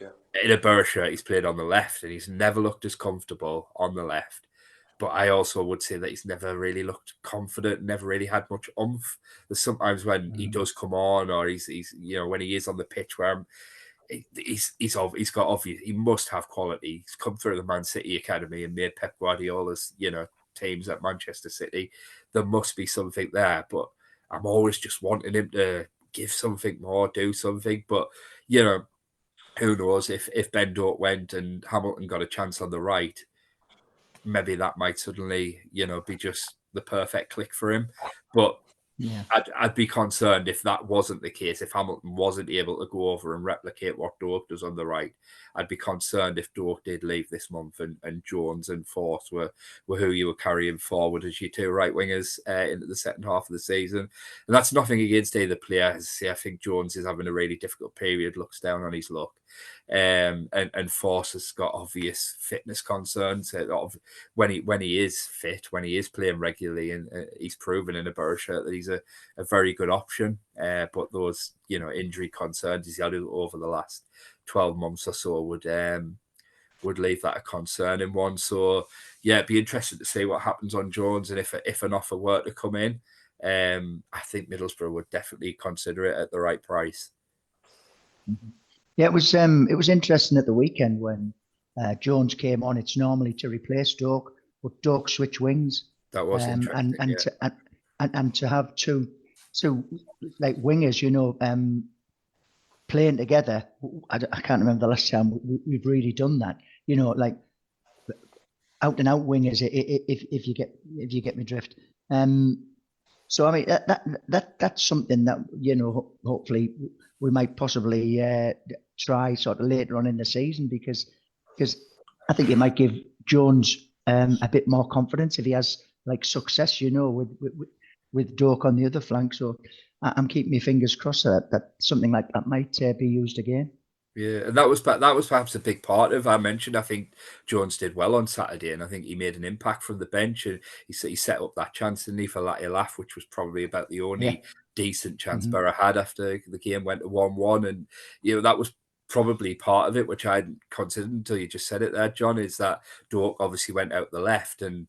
Yeah. In a Borough shirt, he's played on the left, and he's never looked as comfortable on the left. But I also would say that he's never really looked confident, never really had much oomph. There's sometimes when he does come on, or he's when he is on the pitch, where he's got obvious, he must have quality. He's come through the Man City academy and made Pep Guardiola's teams at Manchester City. There must be something there, but I'm always just wanting him to give something more, do something. But who knows, if Ben Doak went and Hamilton got a chance on the right, maybe that might suddenly be just the perfect click for him. But Yeah. I'd be concerned if that wasn't the case, if Hamilton wasn't able to go over and replicate what Doak does on the right. I'd be concerned if Doak did leave this month and Jones and Force were who you were carrying forward as your two right wingers into the second half of the season. And that's nothing against either player. I think Jones is having a really difficult period, looks down on his luck. And Force has got obvious fitness concerns. When he is fit, when he is playing regularly, and he's proven in a Borough shirt that he's a very good option. But those injury concerns he's had over the last 12 months or so would leave that a concerning one. So yeah, it'd be interesting to see what happens on Jones, and if an offer were to come in, I think Middlesbrough would definitely consider it at the right price. Yeah, it was interesting at the weekend when Jones came on. It's normally to replace Doak, but Doak switched wings. That was interesting. And to have two like wingers, playing together. I can't remember the last time we've really done that. Like out and out wingers. If you get my drift. So I mean that's something that hopefully we might possibly try sort of later on in the season because I think it might give Jones a bit more confidence if he has like success, with Doak on the other flank. So I'm keeping my fingers crossed that something like that might be used again. Yeah, and that was perhaps a big part of. I mentioned I think Jones did well on Saturday, and I think he made an impact from the bench, and he set up that chance, didn't he, for Latif, which was probably about the only decent chance Borough had after the game went to 1-1, and that was probably part of it, which I hadn't considered until you just said it there, John, is that Doak obviously went out the left, and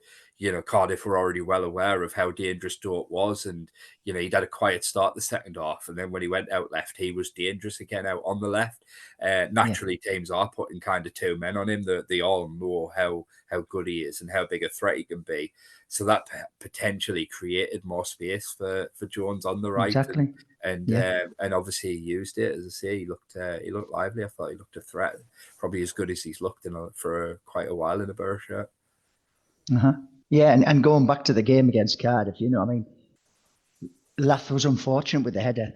Cardiff were already well aware of how dangerous Doak was, and he'd had a quiet start the second half, and then when he went out left, he was dangerous again out on the left. Naturally, teams are putting kind of two men on him. They all know how good he is and how big a threat he can be. So that potentially created more space for Jones on the right. Exactly. And obviously he used it. As I say, he looked lively. I thought he looked a threat, probably as good as he's looked for quite a while in a Borough shirt. Yeah, and going back to the game against Cardiff, I mean, Lath was unfortunate with the header.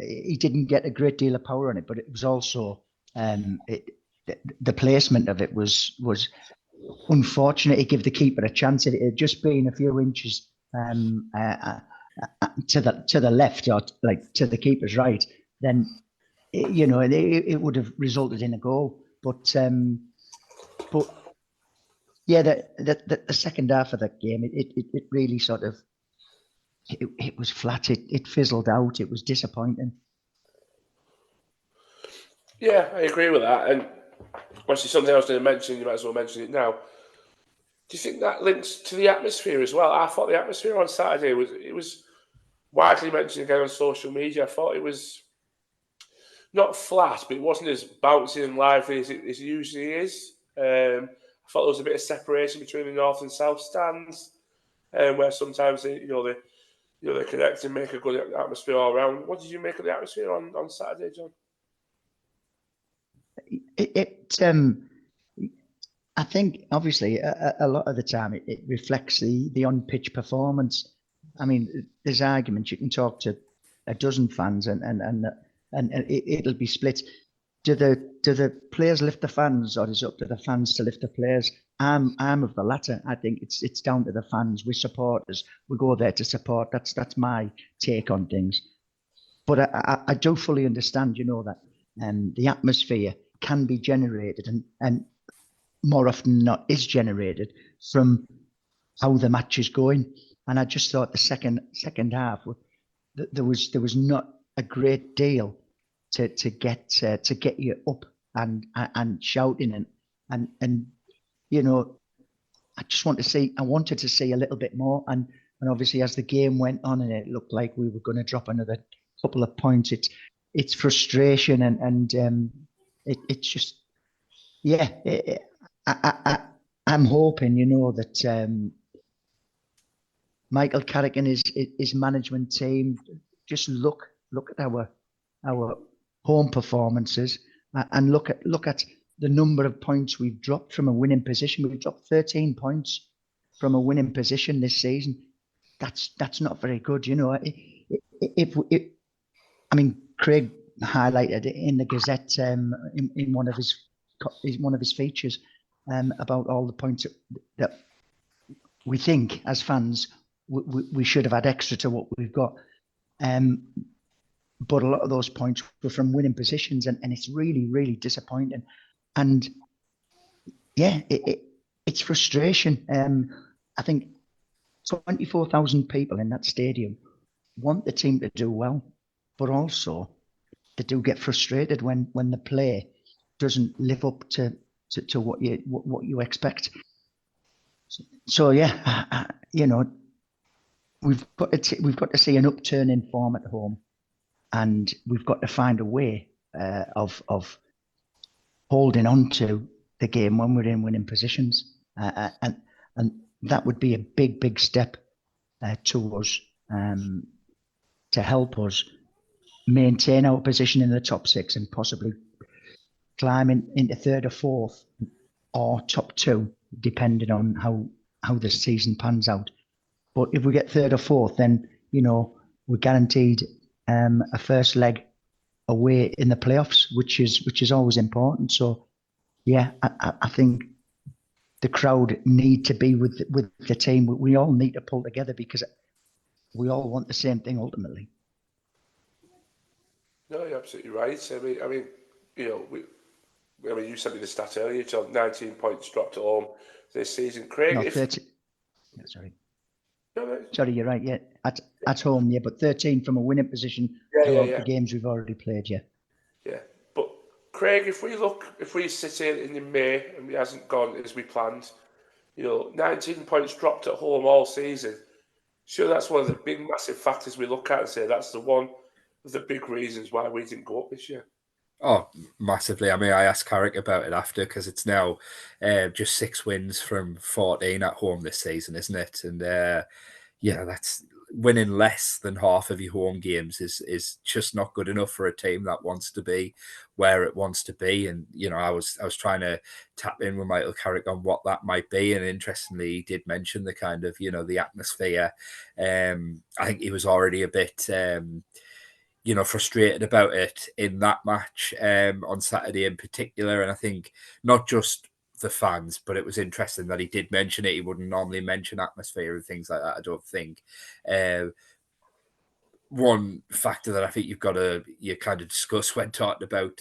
He didn't get a great deal of power on it, but it was also the placement of it was unfortunate. He gave the keeper a chance. It had just been a few inches to the left or like to the keeper's right, then it would have resulted in a goal. But yeah, the second half of that game, it really sort of it was flat. It fizzled out. It was disappointing. Yeah, I agree with that. And obviously, something I was going to mention, you might as well mention it now. Do you think that links to the atmosphere as well? I thought the atmosphere on Saturday was widely mentioned again on social media. I thought it was not flat, but it wasn't as bouncy and lively as it usually is. I thought there was a bit of separation between the north and south stands, where sometimes they're connect and make a good atmosphere all around. What did you make of the atmosphere on Saturday, John? I think obviously a lot of the time it reflects the on-pitch performance. I mean, there's arguments you can talk to a dozen fans and it'll be split. Do the players lift the fans, or is it up to the fans to lift the players? I'm of the latter. I think it's down to the fans. We're supporters. We go there to support. That's my take on things. But I do fully understand, that the atmosphere can be generated and more often than not is generated from how the match is going. And I just thought the second half there was not a great deal to get you up and shouting and I wanted to see a little bit more, and obviously as the game went on and it looked like we were going to drop another couple of points, it's frustration and it's just I'm hoping that Michael Carrick and his management team just look at our home performances and look at the number of points we've dropped from a winning position. We've dropped 13 points from a winning position this season. that's not very good. You know, I mean, Craig highlighted it in the Gazette in one of his features about all the points that we think as fans we should have had extra to what we've got. But a lot of those points were from winning positions, and it's really, really disappointing. And yeah, it's frustration. I think 24,000 people in that stadium want the team to do well, but also they do get frustrated when the play doesn't live up to what you expect. So yeah, you know, we've got to see an upturn in form at home, and we've got to find a way of holding on to the game when we're in winning positions, and that would be a big step to us to help us maintain our position in the top six and possibly climbing into third or fourth or top two, depending on how the season pans out. But if we get third or fourth, then you know we're guaranteed a first leg away in the playoffs, which is always important. So yeah, I think the crowd need to be with the team. We all need to pull together because we all want the same thing ultimately. No, you're absolutely right. I mean, you know, you sent me the stat earlier. So 19 points dropped at home this season. Craig, No, if 30. Sorry. no, Sorry, you're right. Yeah, at home, yeah, but 13 from a winning position throughout the games we've already played. Yeah. Yeah, but Craig, if we sit here in May and it hasn't gone as we planned, you know, 19 points dropped at home all season. Sure, that's one of the big, massive factors we look at and say that's the one of the big reasons why we didn't go up this year. Oh, massively. I mean, I asked Carrick about it after because it's now just 6 wins from 14 at home this season, isn't it? And yeah, that's winning less than half of your home games is just not good enough for a team that wants to be where it wants to be. And you know, I was trying to tap in with Michael Carrick on what that might be, and interestingly, he did mention the kind of, you know, the atmosphere. I think he was already a bit you know, frustrated about it in that match on Saturday in particular. And I think not just the fans, but it was interesting that he did mention it. He wouldn't normally mention atmosphere and things like that, I don't think. One factor that I think you kind of discuss when talking about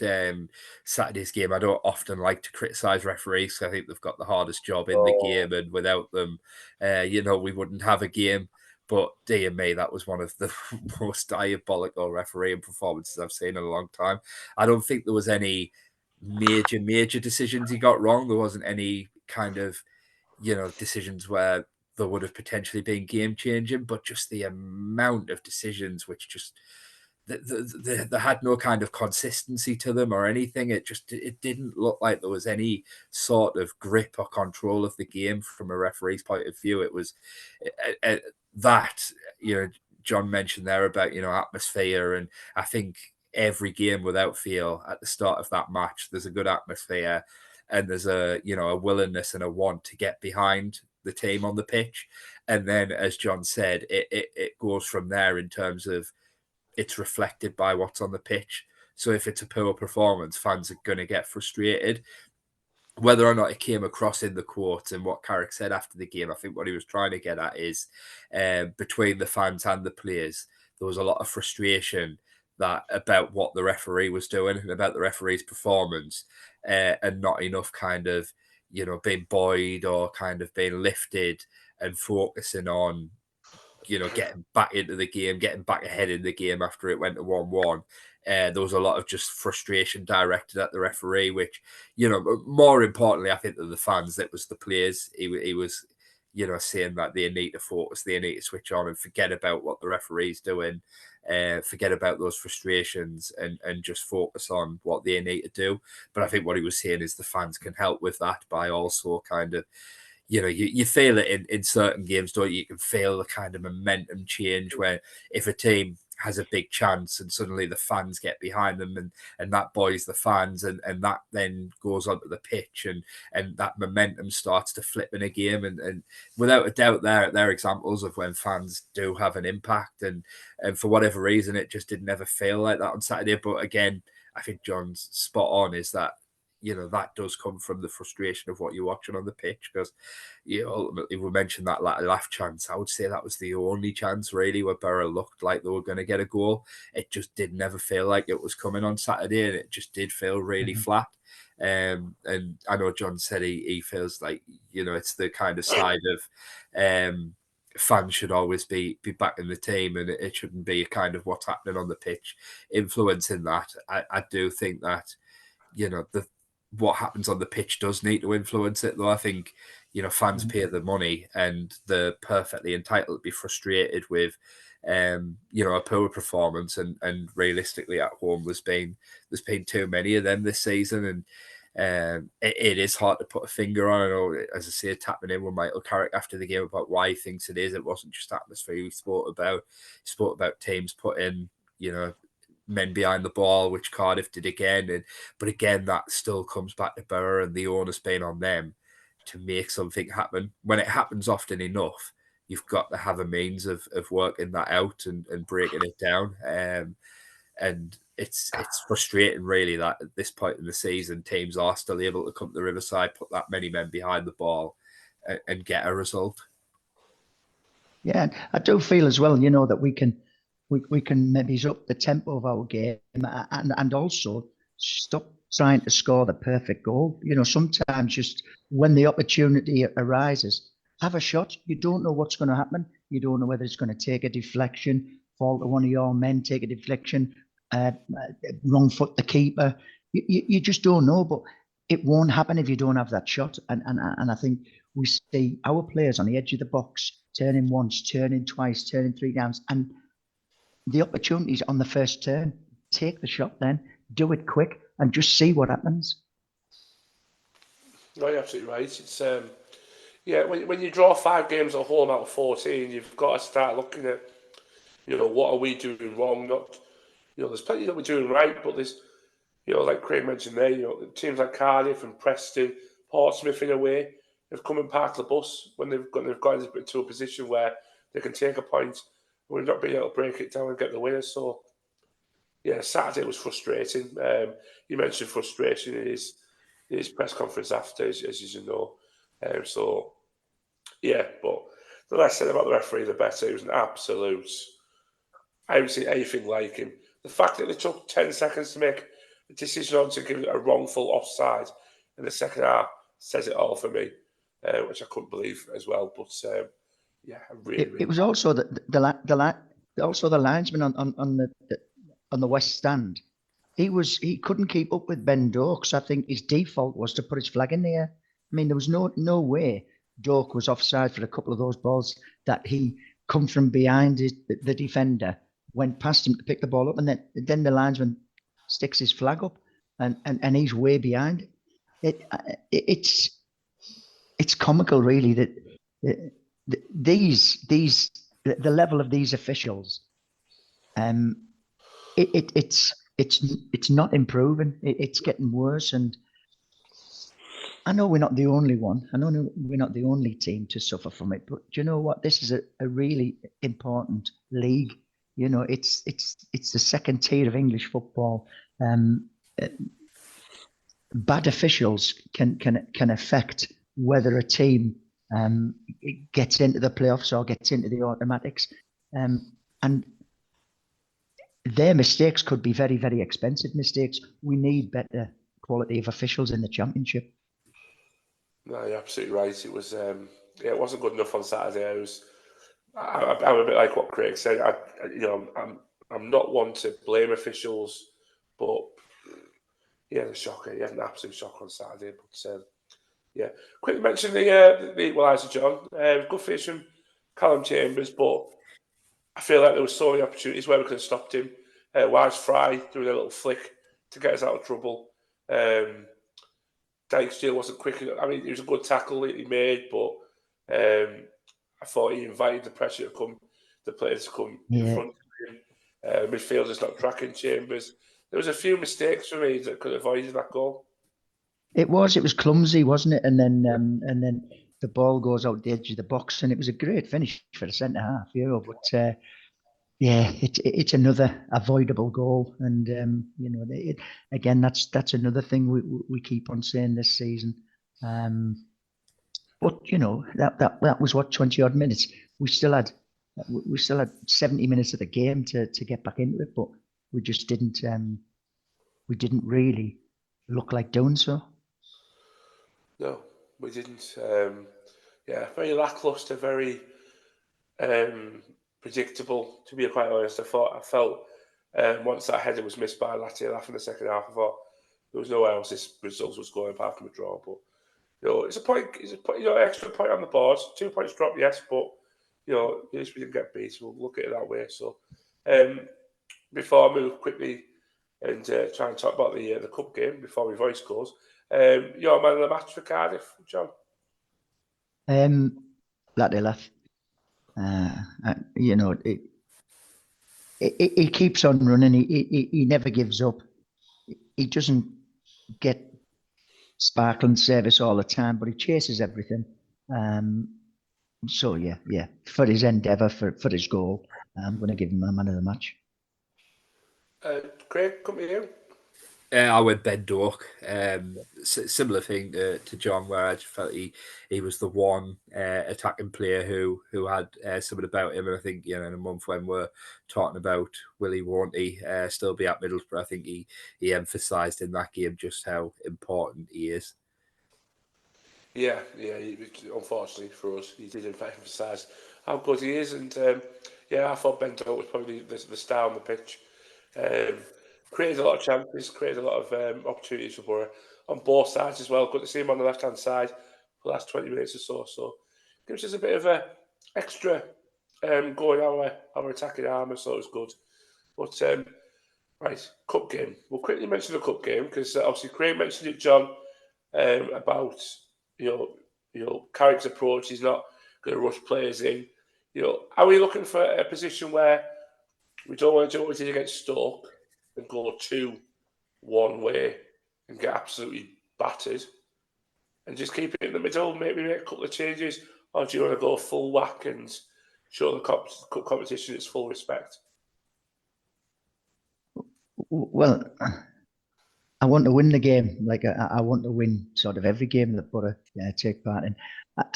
Saturday's game. I don't often like to criticise referees. I think they've got the hardest job in the game, and without them, you know, we wouldn't have a game. But dear me, that was one of the most diabolical refereeing performances I've seen in a long time. I don't think there was any major decisions he got wrong. There wasn't any kind of, you know, decisions where there would have potentially been game changing, but just the amount of decisions which just they had no kind of consistency to them or anything. It didn't look like there was any sort of grip or control of the game from a referee's point of view. It was that, you know, John mentioned there about, you know, atmosphere, and I think every game without fail at the start of that match, there's a good atmosphere and there's a, you know, a willingness and a want to get behind the team on the pitch. And then, as John said, it goes from there in terms of it's reflected by what's on the pitch. So if it's a poor performance, fans are going to get frustrated. Whether or not it came across in the quote and what Carrick said after the game, I think what he was trying to get at is between the fans and the players, there was a lot of frustration about what the referee was doing and about the referee's performance, and not enough kind of, you know, being buoyed or kind of being lifted and focusing on, you know, getting back into the game, getting back ahead in the game after it went to 1-1. There was a lot of just frustration directed at the referee, which, you know, more importantly, I think, than the fans, it was the players. He was, you know, saying that they need to focus, they need to switch on and forget about what the referee's doing, forget about those frustrations and just focus on what they need to do. But I think what he was saying is the fans can help with that by also kind of, you know, you feel it in certain games, don't you? You can feel the kind of momentum change where if a team has a big chance, and suddenly the fans get behind them, and that buoys the fans, and that then goes onto the pitch, and that momentum starts to flip in a game, and without a doubt, they're examples of when fans do have an impact, and for whatever reason, it just didn't ever feel like that on Saturday. But again, I think John's spot on, is that that does come from the frustration of what you're watching on the pitch, because ultimately we mentioned that laugh chance. I would say that was the only chance really where Borough looked like they were going to get a goal. It just did never feel like it was coming on Saturday, and it just did feel really flat. And I know John said he feels like it's the kind of side of fans should always be backing the team, and it shouldn't be a kind of what's happening on the pitch influencing that. I do think that what happens on the pitch does need to influence it, though. I think fans pay the money, and they're perfectly entitled to be frustrated with a poor performance, and realistically at home there's been too many of them this season, and it is hard to put a finger on. I know, as I say, tapping in with Michael Carrick after the game about why he thinks it is. It wasn't just atmosphere. He spoke about teams putting men behind the ball, which Cardiff did again. But again, that still comes back to Borough and the onus being on them to make something happen. When it happens often enough, you've got to have a means of working that out and breaking it down. And it's frustrating, really, that at this point in the season, teams are still able to come to the Riverside, put that many men behind the ball, and get a result. Yeah, I do feel as well, that we can maybe up the tempo of our game, and also stop trying to score the perfect goal. Sometimes just when the opportunity arises, have a shot. You don't know what's going to happen. You don't know whether it's going to take a deflection, fall to one of your men, take a deflection, wrong foot the keeper. You just don't know, but it won't happen if you don't have that shot. And I think we see our players on the edge of the box, turning once, turning twice, turning 3 times, and the opportunities on the first turn. Take the shot, then do it quick, and just see what happens. No, you're absolutely right. It's when you draw 5 games at home out of 14, you've got to start looking at what are we doing wrong. Not there's plenty that we're doing right, but there's like Craig mentioned there, teams like Cardiff and Preston, Portsmouth in a way, have come and parked the bus when they've got into a position where they can take a point. We're not being able to break it down and get the winner. So, yeah, Saturday was frustrating. You mentioned frustration in his press conference after, as you know. So, yeah, but the less said about the referee, the better. He was an absolute. I haven't seen anything like him. The fact that they took 10 seconds to make a decision on to give it a wrongful offside in the second half says it all for me, which I couldn't believe as well. But yeah, It was also the linesman on the west stand. He couldn't keep up with Ben Doak, so I think his default was to put his flag in the air. I mean, there was no way Doak was offside for a couple of those balls that he come from behind the defender, went past him to pick the ball up, and then the linesman sticks his flag up, and he's way behind. It's comical, really, that the level of these officials, it's not improving. It's getting worse, and I know we're not the only one. I know we're not the only team to suffer from it. But do you know what? This is a really important league. It's the second tier of English football. Bad officials can affect whether a team gets into the playoffs or gets into the automatics, and their mistakes could be very, very expensive mistakes. We need better quality of officials in the Championship. No, you're absolutely right. It was it wasn't good enough on Saturday. I'm a bit like what Craig said. I'm not one to blame officials, but yeah, the shocker. He had an absolute shock on Saturday. But yeah, quick mention the equaliser, John. Good finish from Callum Chambers, but I feel like there were so many opportunities where we could have stopped him. Wise Fry doing a little flick to get us out of trouble. Dyke wasn't quick enough. I mean, it was a good tackle that he made, but I thought he invited the pressure to come, the players to come in front of him. Midfielders not tracking Chambers. There was a few mistakes for me that could have avoided that goal. It was clumsy, wasn't it? And then the ball goes out the edge of the box, and it was a great finish for the centre half, But yeah, it's another avoidable goal, and again, that's another thing we keep on saying this season. But that was what 20 odd minutes. We still had 70 minutes of the game to get back into it, but we just didn't really look like doing so. No, we didn't. Very lacklustre, very predictable. To be quite honest, I felt once that header was missed by Latielaf in the second half, I thought there was nowhere else this result was going apart from a draw. But it's a point. Extra point on the board. 2 points drop, yes, but at least we didn't get beat. So we'll look at it that way. So before I move quickly and try and talk about the cup game before my voice goes. Your man of the match for Cardiff, John? Latielaf. He keeps on running. He never gives up. He doesn't get sparkling service all the time, but he chases everything. So yeah, for his endeavour, for his goal, I'm going to give him a man of the match. Craig, come to you. I went Ben Doak. Similar thing to John, where I just felt he was the one attacking player who had something about him. And I think in a month when we're talking about will he, won't he still be at Middlesbrough, I think he emphasised in that game just how important he is. Yeah. Unfortunately for us, he did emphasise how good he is, and I thought Ben Doak was probably the star on the pitch. Created a lot of chances, created a lot of opportunities for Borough on both sides as well. Good to see him on the left-hand side for the last 20 minutes or so. So gives us a bit of a extra going our attacking armour, so it was good. But right, cup game. We'll quickly mention the cup game because obviously Craig mentioned it, John, about Carrick's approach. He's not going to rush players in. Are we looking for a position where we don't want to do what we did against Stoke and go 2-1 way and get absolutely battered and just keep it in the middle, maybe make a couple of changes, or do you want to go full whack and show the competition its full respect? Well, I want to win the game. Like I want to win sort of every game that Borough take part in.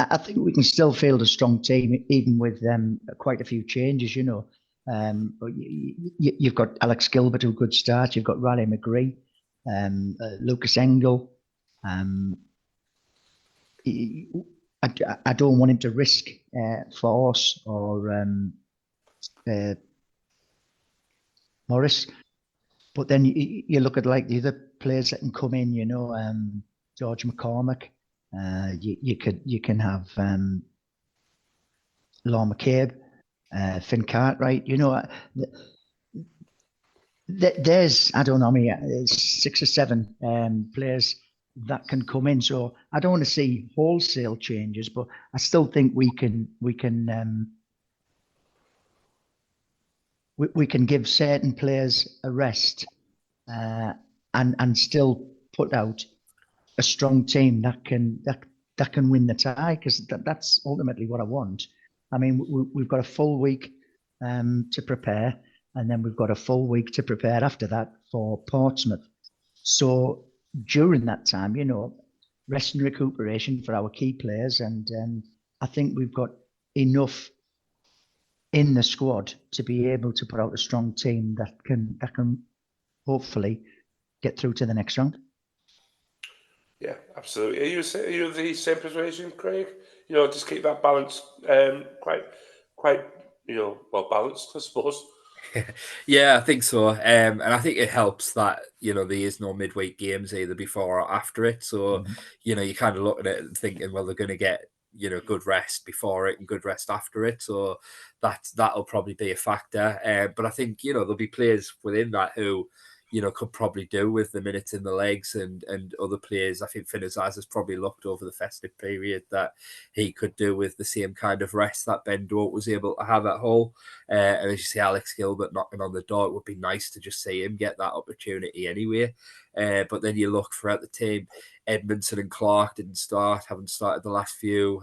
I think we can still field a strong team, even with quite a few changes, But you've got Alex Gilbert, who good start. You've got Riley McGree, Lucas Engel. I don't want him to risk Force or Morris. But then you look at like the other players that can come in, George McCormack. You can have Law McCabe, Finn Cartwright. There's I don't know, there's 6 or 7 players that can come in. So I don't want to see wholesale changes, but I still think we can give certain players a rest and still put out a strong team that can win the tie, because that's ultimately what I want. I mean, we've got a full week to prepare, and then we've got a full week to prepare after that for Portsmouth. So during that time, rest and recuperation for our key players, and I think we've got enough in the squad to be able to put out a strong team that can hopefully get through to the next round. Yeah, absolutely. Are you the same persuasion, Craig? Just keep that balance quite well balanced, I suppose. Yeah, I think so. And I think it helps that, there is no midweek games either before or after it. So, you kind of look at it and thinking, well, they're going to get, good rest before it and good rest after it. So that'll probably be a factor. But I think, there'll be players within that who, could probably do with the minutes in the legs and other players. I think Finn Azaz has probably looked over the festive period that he could do with the same kind of rest that Ben Doak was able to have at Hull. And as you see Alex Gilbert knocking on the door, it would be nice to just see him get that opportunity anyway. But then you look throughout the team, Edmondson and Clark haven't started the last few.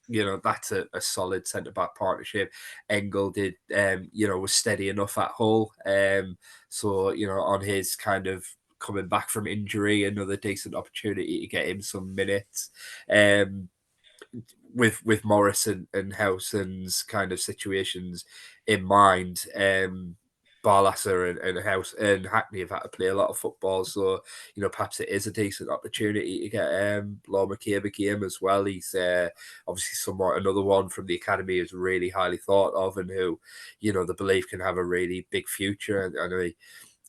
That's a solid centre-back partnership. Engel did, was steady enough at Hull. So, on his kind of coming back from injury, another decent opportunity to get him some minutes. With Morris and Howson's kind of situations in mind, Barlasser and House and Hackney have had to play a lot of football, so perhaps it is a decent opportunity to get Law McCabe a game as well. He's obviously somewhat another one from the academy who's really highly thought of and who, they believe can have a really big future. And I know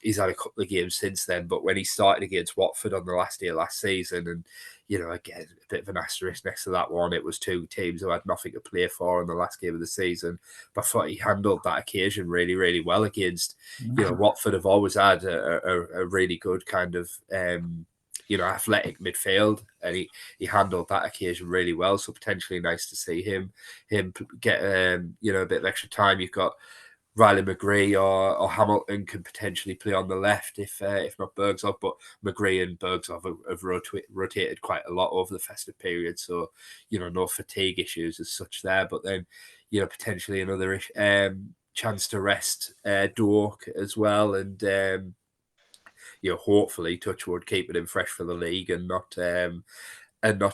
he's had a couple of games since then, but when he started against Watford on the last day of last season, and again, a bit of an asterisk next to that one, it was two teams who had nothing to play for in the last game of the season. But I thought he handled that occasion really, really well against, Watford have always had a really good kind of, athletic midfield, and he handled that occasion really well. So potentially nice to see him get, a bit of extra time. You've got Riley McGree or Hamilton can potentially play on the left if not Bergzov, but McGree and Bergzov have rotated quite a lot over the festive period, so no fatigue issues as such there. But then potentially another chance to rest Dork as well, and hopefully touchwood keeping him fresh for the league and not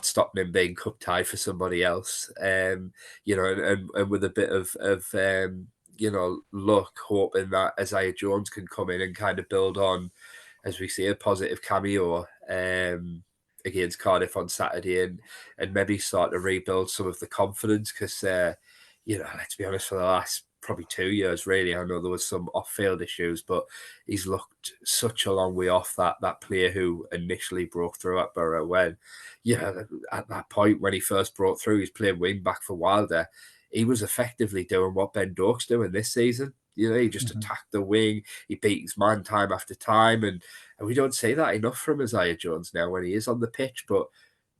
stopping him being cup tied for somebody else. And with a bit of luck, hoping that Isaiah Jones can come in and kind of build on, as we see, a positive cameo against Cardiff on Saturday and maybe start to rebuild some of the confidence because, let's be honest, for the last probably 2 years, really, I know there was some off-field issues, but he's looked such a long way off that player who initially broke through at Borough when, at that point when he first broke through, he's playing wing back for Wilder. He was effectively doing what Ben Doak's doing this season. He just attacked the wing. He beat his man time after time. And we don't see that enough from Isaiah Jones now when he is on the pitch. But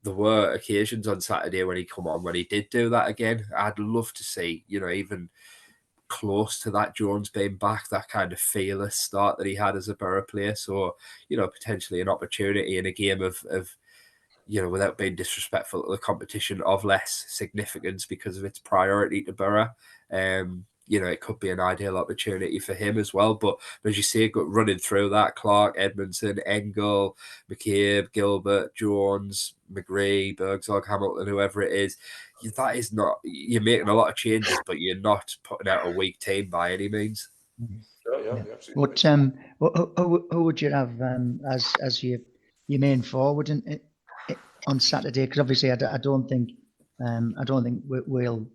there were occasions on Saturday when he did do that again. I'd love to see, even close to that Jones being back, that kind of fearless start that he had as a Borough player. So, potentially an opportunity in a game of without being disrespectful to the competition, of less significance because of its priority to Borough. It could be an ideal opportunity for him as well. But as you see, running through that, Clark, Edmondson, Engel, McCabe, Gilbert, Jones, McGree, Bergzog, Hamilton, whoever it is, that is not, you're making a lot of changes, but you're not putting out a weak team by any means. Yeah. What who would you have as your main forward on Saturday? Because obviously I don't think we'll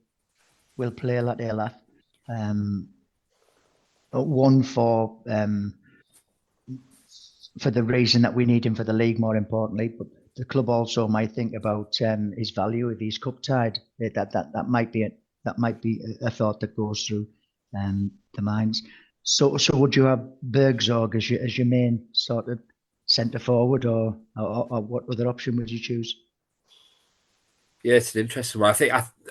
play Latte Laugh. One for the reason that we need him for the league, more importantly, but the club also might think about his value if he's cup tied. That might be a thought that goes through the minds. So would you have Bergzorg as your main sort of centre forward, or what other option would you choose? Yeah, it's an interesting one.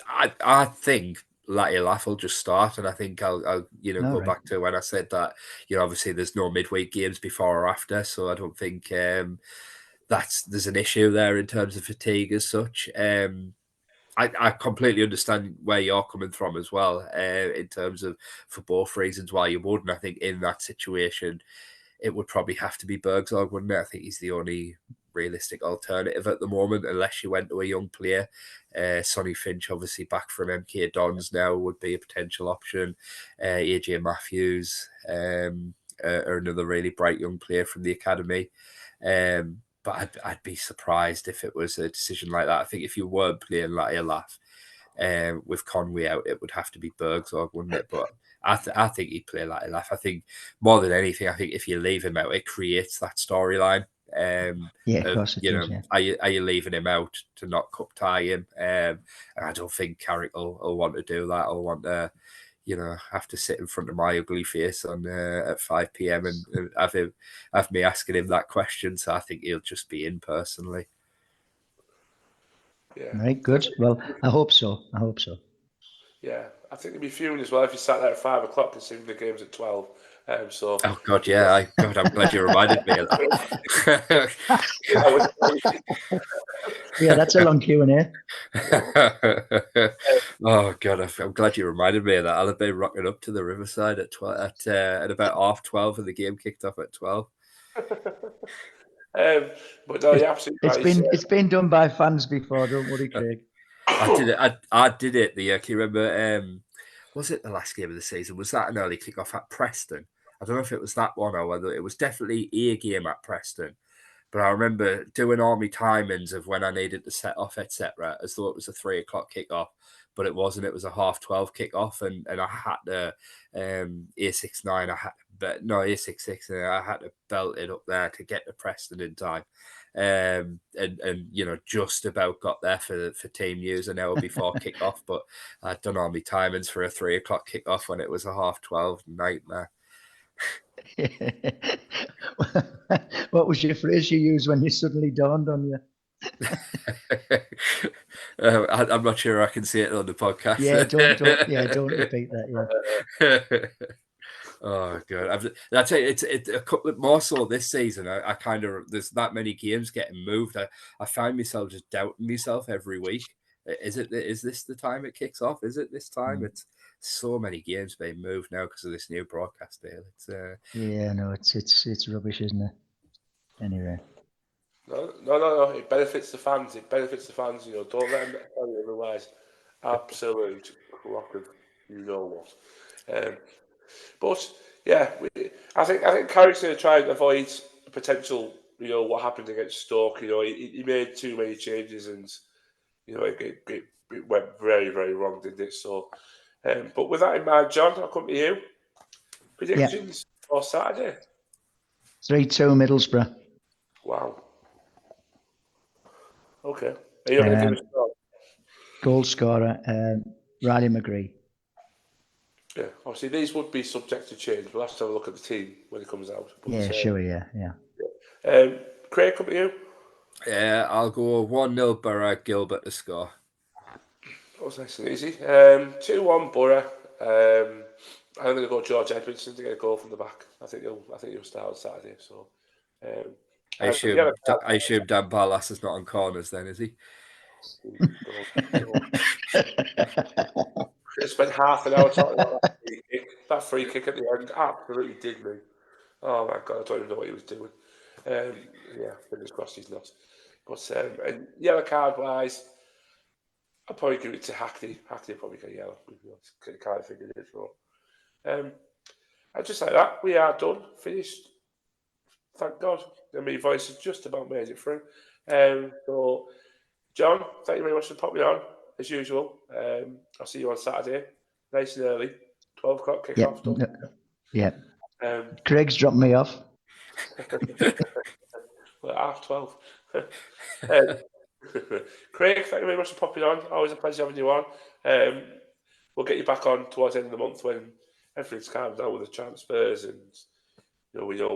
I think Latte Laugh will just start, and I think I'll go back to when I said that obviously there's no midweek games before or after, so I don't think there's an issue there in terms of fatigue as such. I completely understand where you're coming from as well, in terms of for both reasons why you wouldn't. I think in that situation, it would probably have to be Bergzorg, wouldn't it? I think he's the only realistic alternative at the moment, unless you went to a young player. Sonny Finch, obviously back from MK Dons now, would be a potential option. AJ Matthews, or another really bright young player from the academy. But I'd be surprised if it was a decision like that. I think if you weren't playing Latte Laugh with Conway out, it would have to be Bergzorg, wouldn't it? But I think he'd play Latte Laugh. I think more than anything, I think if you leave him out, it creates that storyline. Of course it does, yeah. Are you leaving him out to not cup tie him? And I don't think Carrick will want to do that. Or want to, have to sit in front of my ugly face on at 5 p.m. and have me asking him that question. So I think he'll just be in personally. Yeah. Right, good. Well, I hope so. Yeah, I think he'd be fuming as well if he sat there at 5 o'clock considering the game's at 12. So. Oh God, yeah. I'm glad you reminded me of that. Yeah, that's a long Q&A. Oh God, I'm glad you reminded me of that. I'll have been rocking up to the Riverside at about 12:30, and the game kicked off at 12. But no, you're absolutely right. It's been done by fans before. Don't worry, Craig. I did it. I did it. Can you remember? Was it the last game of the season? Was that an early kickoff at Preston? I don't know if it was that one or whether it was definitely a game at Preston. But I remember doing all my timings of when I needed to set off, etc., as though it was a 3 o'clock kickoff, but it wasn't. It was a 12:30 kickoff, and I had to A69. A66, and I had to belt it up there to get to Preston in time. And just about got there for team news an hour before kickoff, but I'd done all my timings for a 3 o'clock kickoff when it was a 12:30 nightmare. What was your phrase you used when you suddenly dawned on you? I'm not sure I can see it on the podcast. Don't repeat that. Yeah. Oh God! I tell you, it's a couple more so this season. I kind of there's that many games getting moved. I find myself just doubting myself every week. Is this the time it kicks off? Is it this time? It's so many games being moved now because of this new broadcast deal. It's it's rubbish, isn't it? Anyway. No. It benefits the fans. Don't let them tell you otherwise. Absolute crock of you know what. But yeah, I think Carrick's going to try and avoid potential. What happened against Stoke. He made too many changes, and it went very, very wrong, didn't it? So, but with that in mind, John, I'll come to you. Predictions for Saturday. 3-2 Middlesbrough. Wow. Okay. Are you going to give us a score? Goal scorer, Riley McGree. Yeah. Obviously, these would be subject to change. We'll have to have a look at the team when it comes out. But, sure. Yeah. Craig, come to you. Yeah, I'll go 1-0 Borough, Gilbert to score. That was nice and easy. 2-1 Borough. I'm going to go George Edmondson to get a goal from the back. I think he'll start on Saturday. So, I assume Dan Barlas is not on corners then, is he? I spent half an hour talking about that free kick at the end. Absolutely did me. Oh my God, I don't even know what he was doing. Fingers crossed he's not. But and yellow card wise, I'll probably give it to Hackney. Hackney will probably get yellow. Can't figure it out. And just like that, we are done, finished. Thank God. My voice has just about made it through. So, John, thank you very much for popping on, as usual. I'll see you on Saturday, nice and early, 12 o'clock kick-off. Yeah. Craig's dropped me off. Well, 12. Craig, thank you very much for popping on. Always a pleasure having you on. We'll get you back on towards the end of the month when everything's calmed down with the transfers and we know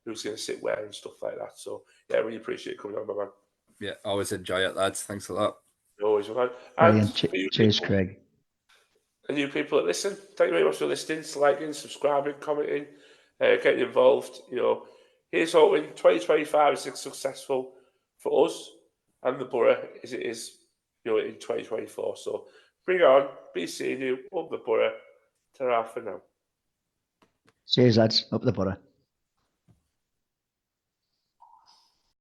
who's going to sit where and stuff like that. So, yeah, really appreciate coming on, my man. Yeah, always enjoy it, lads. Thanks a lot. Always, man. And cheers, Craig. And you people that listen, thank you very much for listening, liking, subscribing, commenting, getting involved. Here's hoping 2025 is successful for us and the borough as it is, in 2024. So bring it on, be seeing you, up the borough. Ta-ra for now. Cheers, lads. Up the borough.